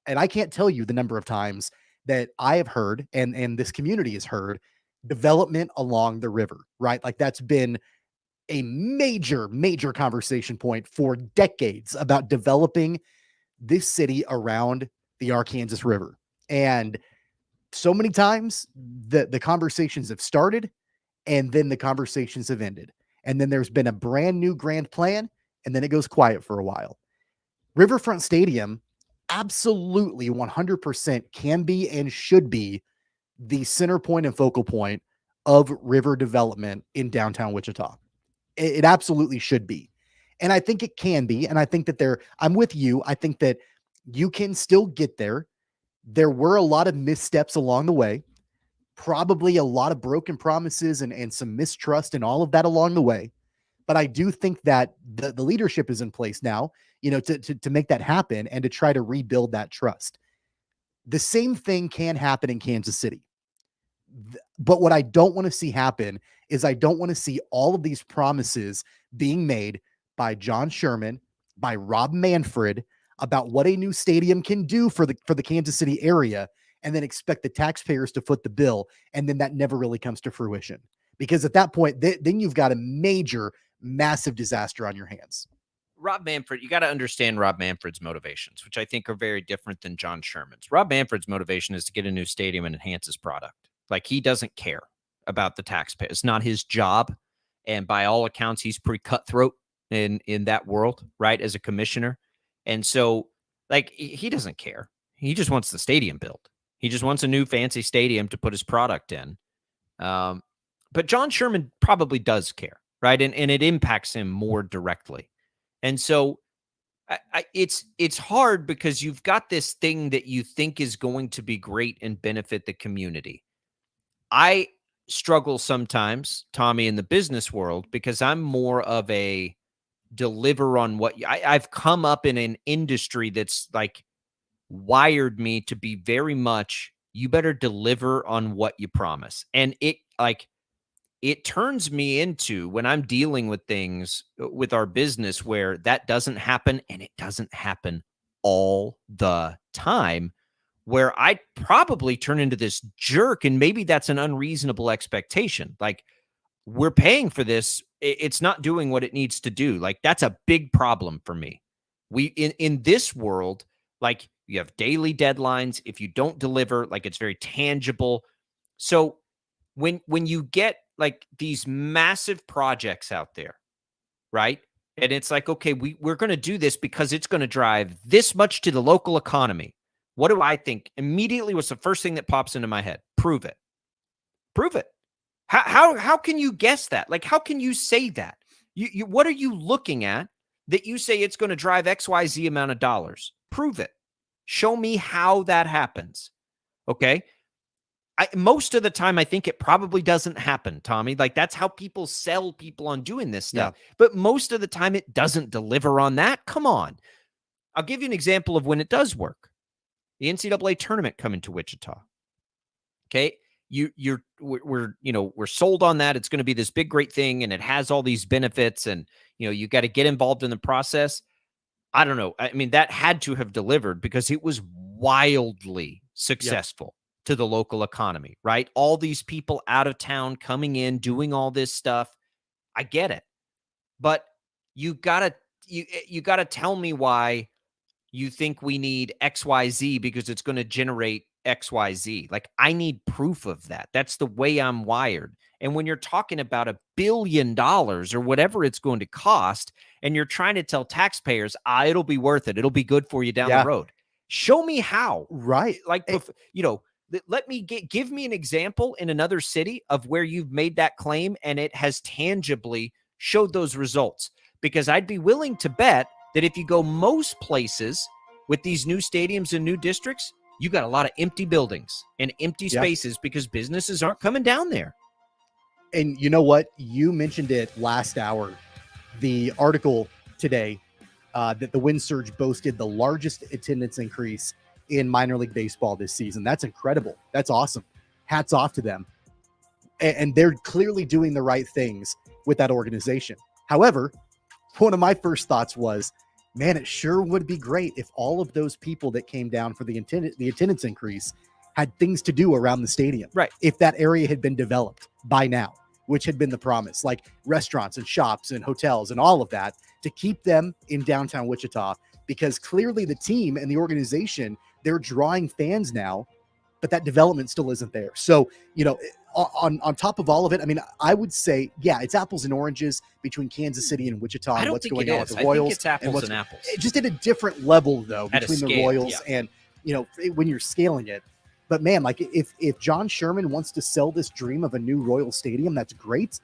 And I can't tell you the number of times that I have heard, and this community has heard, development along the river, right? Like that's been a major, major conversation point for decades about developing this city around the Arkansas River. And so many times the conversations have started and then the conversations have ended. And then there's been a brand new grand plan, and then it goes quiet for a while. Riverfront Stadium absolutely 100% can be and should be the center point and focal point of river development in downtown Wichita. It absolutely should be. And I think it can be. And I think that I'm with you. I think that you can still get there. There were a lot of missteps along the way, probably a lot of broken promises and some mistrust and all of that along the way. But I do think that the leadership is in place now, to make that happen and to try to rebuild that trust. The same thing can happen in Kansas City. But what I don't want to see happen is I don't want to see all of these promises being made by John Sherman, by Rob Manfred, about what a new stadium can do for the Kansas City area, and then expect the taxpayers to foot the bill, and then that never really comes to fruition. Because at that point, then you've got a major, massive disaster on your hands. Rob Manfred, you got to understand Rob Manfred's motivations, which I think are very different than John Sherman's. Rob Manfred's motivation is to get a new stadium and enhance his product. Like, he doesn't care about the taxpayer. It's not his job. And by all accounts, he's pretty cutthroat in that world, right, as a commissioner. And so, like, he doesn't care. He just wants the stadium built. He just wants a new fancy stadium to put his product in. But John Sherman probably does care, right? And it impacts him more directly. And so it's hard because you've got this thing that you think is going to be great and benefit the community. I struggle sometimes, Tommy, in the business world because I'm more of a deliver on what I've come up in an industry that's like wired me to be very much, you better deliver on what you promise. And it turns me into, when I'm dealing with things with our business where that doesn't happen, and it doesn't happen all the time, where I probably turn into this jerk, and maybe that's an unreasonable expectation. Like, we're paying for this. It's not doing what it needs to do. Like, that's a big problem for me. In this world, like, you have daily deadlines. If you don't deliver, like, it's very tangible. So when you get like these massive projects out there, right? And it's like, okay, we're going to do this because it's going to drive this much to the local economy. What do I think? Immediately, what's the first thing that pops into my head? Prove it. Prove it. How can you guess that? Like, how can you say that? You what are you looking at that you say it's going to drive XYZ amount of dollars? Prove it. Show me how that happens. Okay. Most of the time, I think it probably doesn't happen, Tommy. Like, that's how people sell people on doing this stuff. Yeah. But most of the time, it doesn't deliver on that. Come on. I'll give you an example of when it does work. The NCAA tournament coming to Wichita. Okay. We're sold on that. It's going to be this big, great thing. And it has all these benefits, and, you got to get involved in the process. I don't know. I mean, that had to have delivered because it was wildly successful. Yep. To the local economy, right? All these people out of town coming in, doing all this stuff. I get it. But you gotta tell me why you think we need XYZ because it's going to generate XYZ. Like, I need proof of that. That's the way I'm wired. And when you're talking about $1 billion or whatever it's going to cost, and you're trying to tell taxpayers, it'll be worth it. It'll be good for you down the road. Show me how. Right. Like, let me give me an example in another city of where you've made that claim and it has tangibly showed those results. Because I'd be willing to bet that if you go most places with these new stadiums and new districts, you got a lot of empty buildings and empty spaces because businesses aren't coming down there. And you know what? You mentioned it last hour. the article today that the wind surge boasted the largest attendance increase in minor league baseball this season. That's incredible. That's awesome. Hats off to them. And they're clearly doing the right things with that organization. However, one of my first thoughts was, man, it sure would be great if all of those people that came down for the attendance increase had things to do around the stadium. Right. If that area had been developed by now, which had been the promise, like restaurants and shops and hotels and all of that, to keep them in downtown Wichita, because clearly the team and the organization, they're drawing fans now, but that development still isn't there. So, on top of all of it, I mean, I would say, yeah, it's apples and oranges between Kansas City and Wichita and what's going on with the Royals. I think it's apples and apples. Just at a different level, though, At a between the scale, Royals yeah. and, when you're scaling it. But man, like if John Sherman wants to sell this dream of a new Royal Stadium, that's great.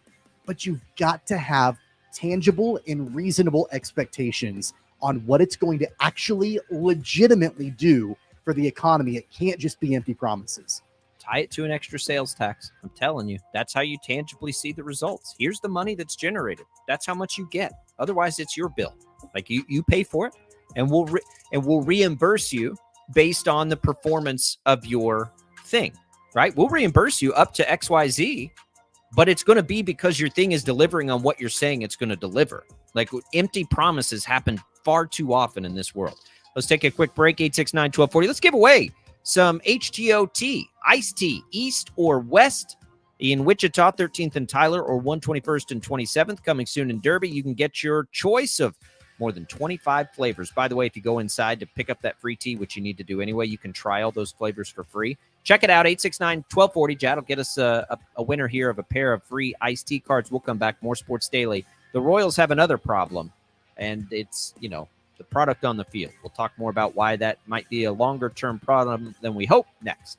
But you've got to have tangible and reasonable expectations on what it's going to actually legitimately do for the economy. It can't just be empty promises. Tie it to an extra sales tax. I'm telling you, that's how you tangibly see the results. Here's the money that's generated. That's how much you get. Otherwise, it's your bill. Like you pay for it, and we'll reimburse you based on the performance of your thing, right? We'll reimburse you up to XYZ, but it's going to be because your thing is delivering on what you're saying it's going to deliver. Like empty promises happen far too often in this world. Let's take a quick break. 869-1240. Let's give away some HTOT, iced tea, east or west in Wichita, 13th and Tyler, or 121st and 27th. Coming soon in Derby. You can get your choice of more than 25 flavors. By the way, if you go inside to pick up that free tea, which you need to do anyway, you can try all those flavors for free. Check it out, 869-1240. Jad will get us a winner here of a pair of free iced tea cards. We'll come back. More Sports Daily. The Royals have another problem, and it's, the product on the field. We'll talk more about why that might be a longer-term problem than we hope next.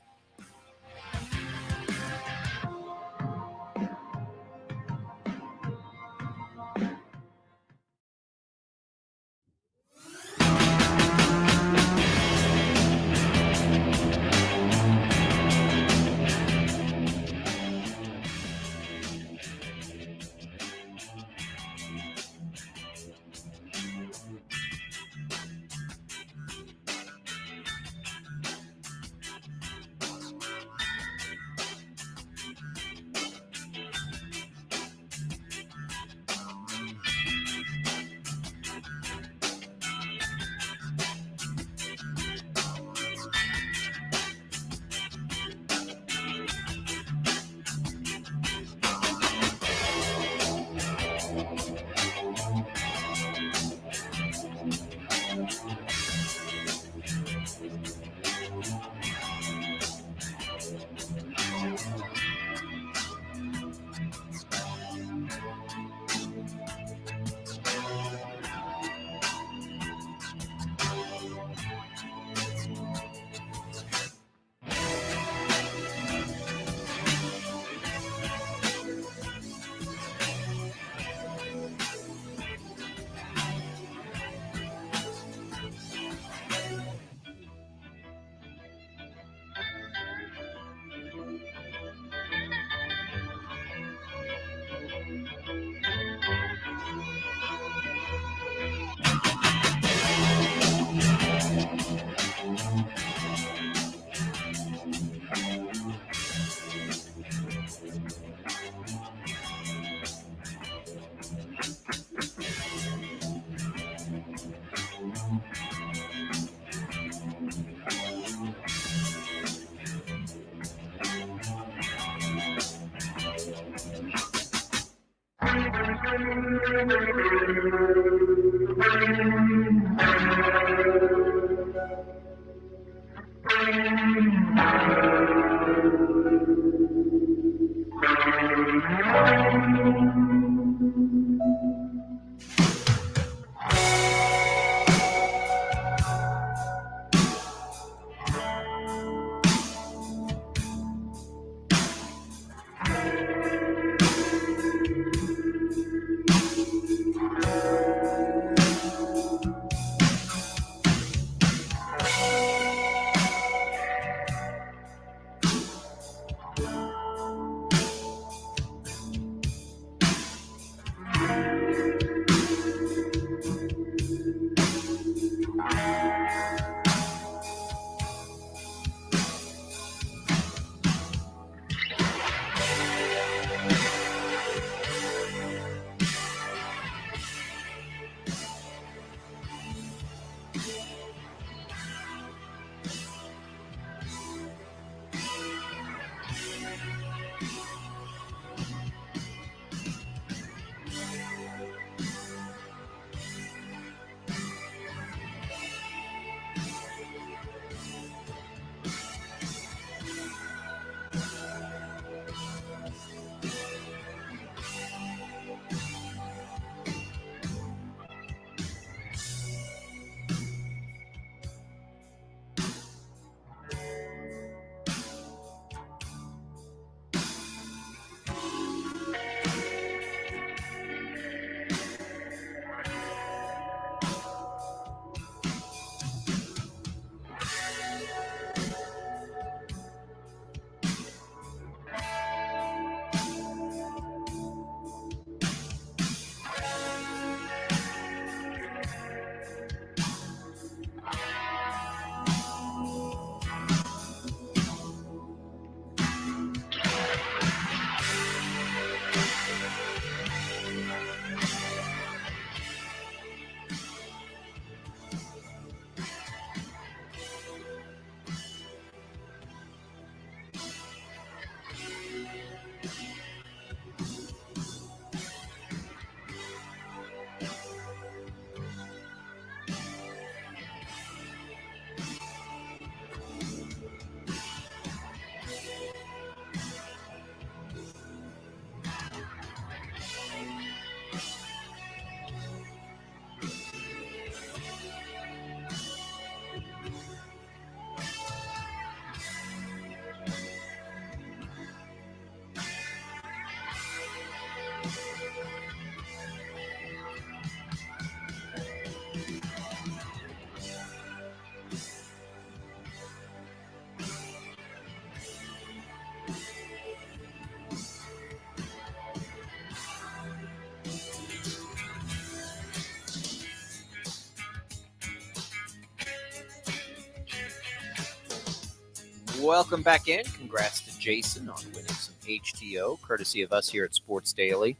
Welcome back in. Congrats to Jason on winning some HTO, courtesy of us here at Sports Daily.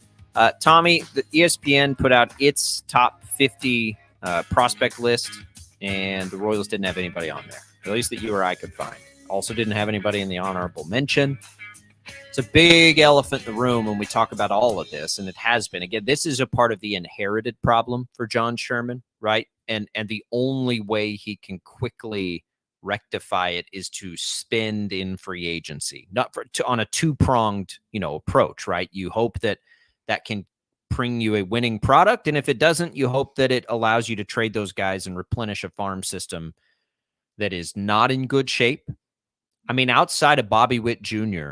Tommy, the ESPN put out its top 50 prospect list, and the Royals didn't have anybody on there, at least that you or I could find. Also didn't have anybody in the honorable mention. It's a big elephant in the room when we talk about all of this, and it has been. Again, this is a part of the inherited problem for John Sherman, right? And the only way he can quickly rectify it is to spend in free agency, not on a two-pronged, approach, right? You hope that can bring you a winning product, and if it doesn't, you hope that it allows you to trade those guys and replenish a farm system that is not in good shape. I mean, outside of Bobby Witt Jr.,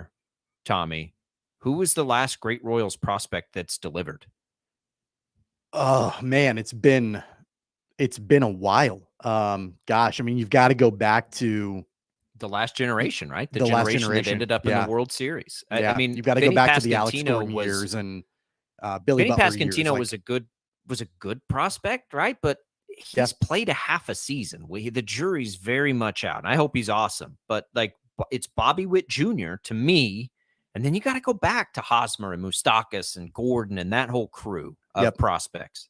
Tommy, who was the last great Royals prospect that's delivered? Oh man, it's been a while. Gosh, I mean, you've got to go back to the last generation, right? The last generation that generation. ended up in the World Series. Yeah. I mean, you've got to go Vinny back to the Alex Pasquantino Gordon years and Billy Vinny Butler Pasquantino years. was a good prospect, right? But he's played a half a season. The jury's very much out. And I hope he's awesome. But it's Bobby Witt Jr. to me. And then you got to go back to Hosmer and Moustakas and Gordon and that whole crew of prospects.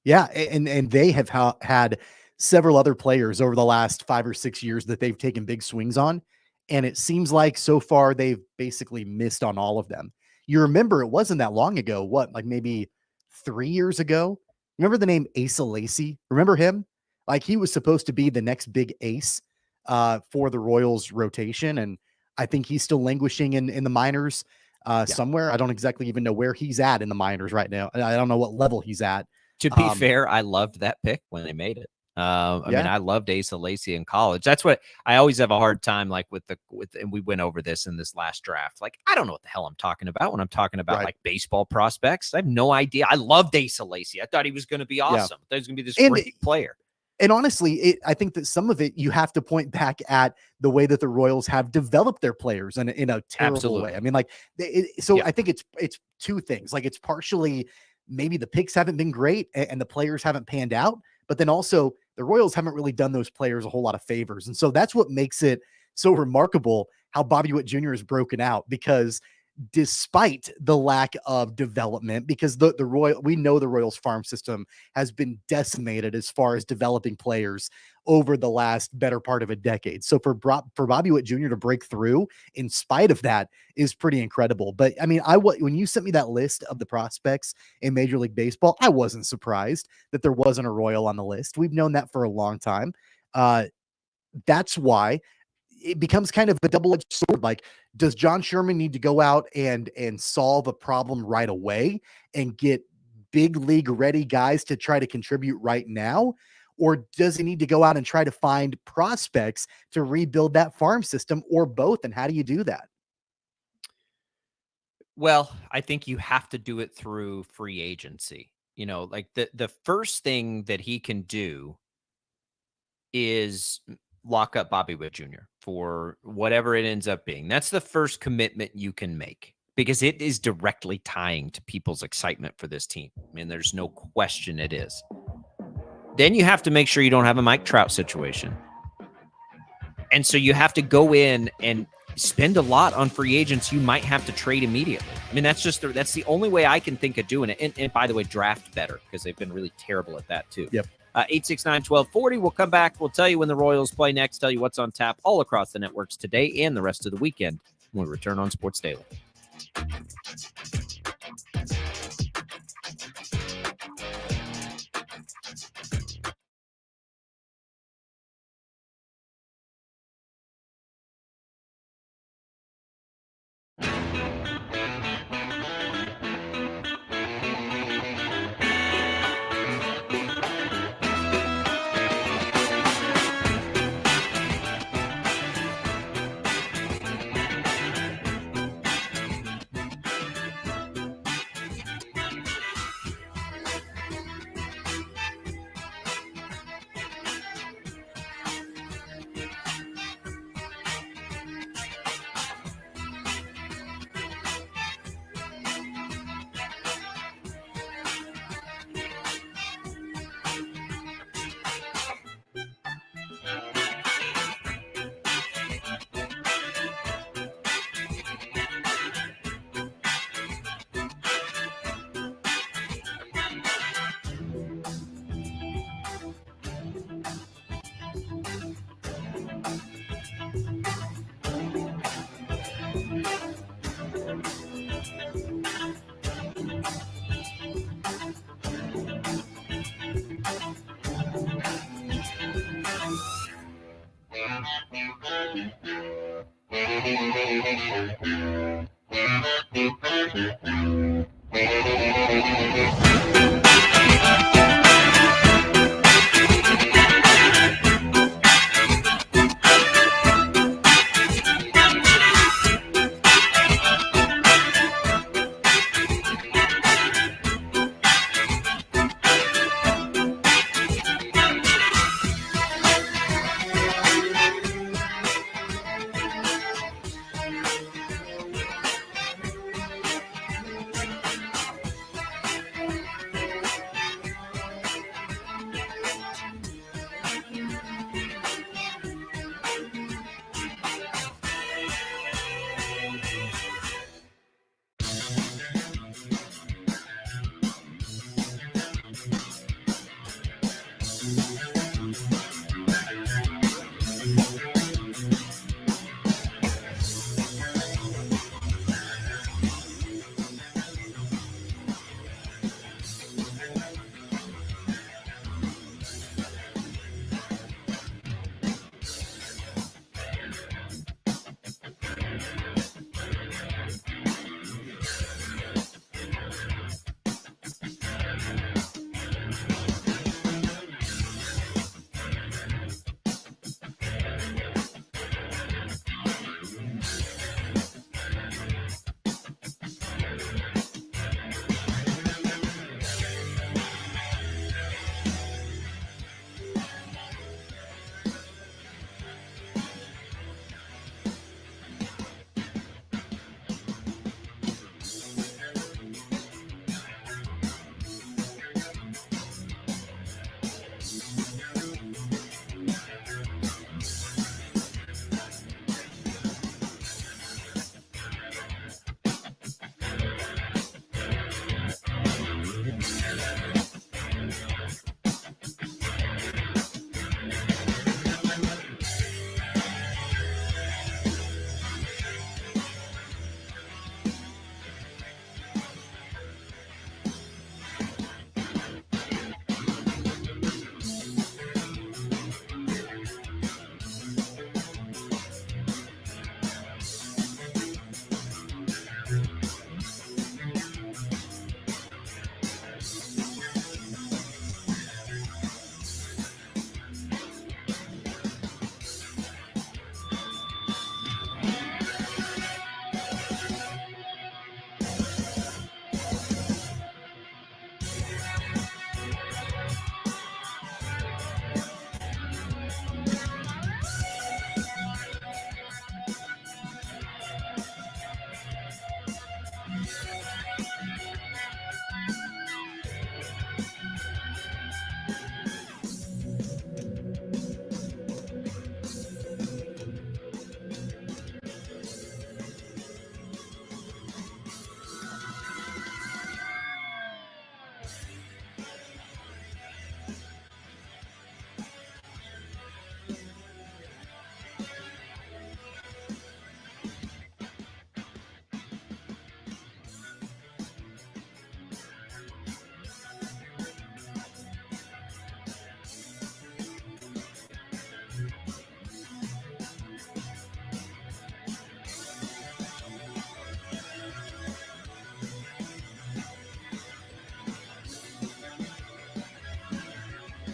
Yeah, and they have had several other players over the last 5 or 6 years that they've taken big swings on. And it seems like so far they've basically missed on all of them. You remember it wasn't that long ago, like maybe 3 years ago? Remember the name Asa Lacy? Remember him? Like he was supposed to be the next big ace for the Royals rotation. And I think he's still languishing in the minors somewhere. I don't exactly even know where he's at in the minors right now. I don't know what level he's at. To be fair, I loved that pick when they made it. I mean, I loved Asa Lacy in college. That's what I always have a hard time and we went over this in this last draft. Like, I don't know what the hell I'm talking about when I'm talking about like baseball prospects. I have no idea. I loved Asa Lacy. I thought he was going to be awesome. I thought he was going to be this great player. And honestly, I think that some of it you have to point back at the way that the Royals have developed their players in a terrible way. I mean, I think it's two things. Like it's partially maybe the picks haven't been great and the players haven't panned out, but then also the Royals haven't really done those players a whole lot of favors. And so that's what makes it so remarkable how Bobby Witt Jr. is broken out, because despite the lack of development, because we know the Royals farm system has been decimated as far as developing players over the last better part of a decade. So for Bobby Witt Jr. to break through in spite of that is pretty incredible. But I mean, when you sent me that list of the prospects in Major League Baseball, I wasn't surprised that there wasn't a Royal on the list. We've known that for a long time. That's why it becomes kind of a double-edged sword. Like, does John Sherman need to go out and solve a problem right away and get big league ready guys to try to contribute right now? Or does he need to go out and try to find prospects to rebuild that farm system, or both? And how do you do that? Well, I think you have to do it through free agency. Like the first thing that he can do is lock up Bobby Witt Jr. for whatever it ends up being. That's the first commitment you can make, because it is directly tying to people's excitement for this team. I mean, there's no question it is. Then you have to make sure you don't have a Mike Trout situation. And so you have to go in and spend a lot on free agents you might have to trade immediately. I mean, that's the only way I can think of doing it. And by the way, draft better, because they've been really terrible at that too. Yep. 869-1240. We'll come back. We'll tell you when the Royals play next, tell you what's on tap all across the networks today and the rest of the weekend when we return on Sports Daily.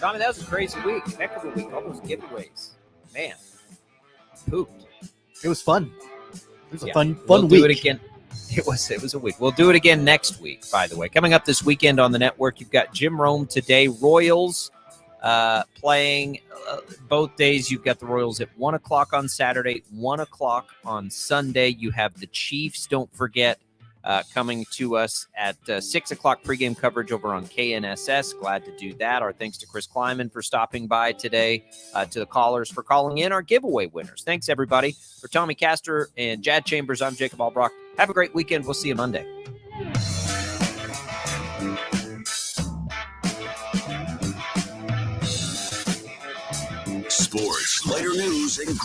Tommy, that was a crazy week. Heck of a week. All those giveaways. Man, pooped. It was fun. It was a fun we'll week. Do it again. It was a week. We'll do it again next week, by the way. Coming up this weekend on the network, you've got Jim Rome today. Royals playing both days. You've got the Royals at 1 o'clock on Saturday, 1 o'clock on Sunday. You have the Chiefs, don't forget, coming to us at 6 o'clock pregame coverage over on KNSS. Glad to do that. Our thanks to Chris Kleiman for stopping by today, to the callers for calling in, our giveaway winners. Thanks, everybody. For Tommy Castor and Jad Chambers, I'm Jacob Albracht. Have a great weekend. We'll see you Monday. Sports, later news, and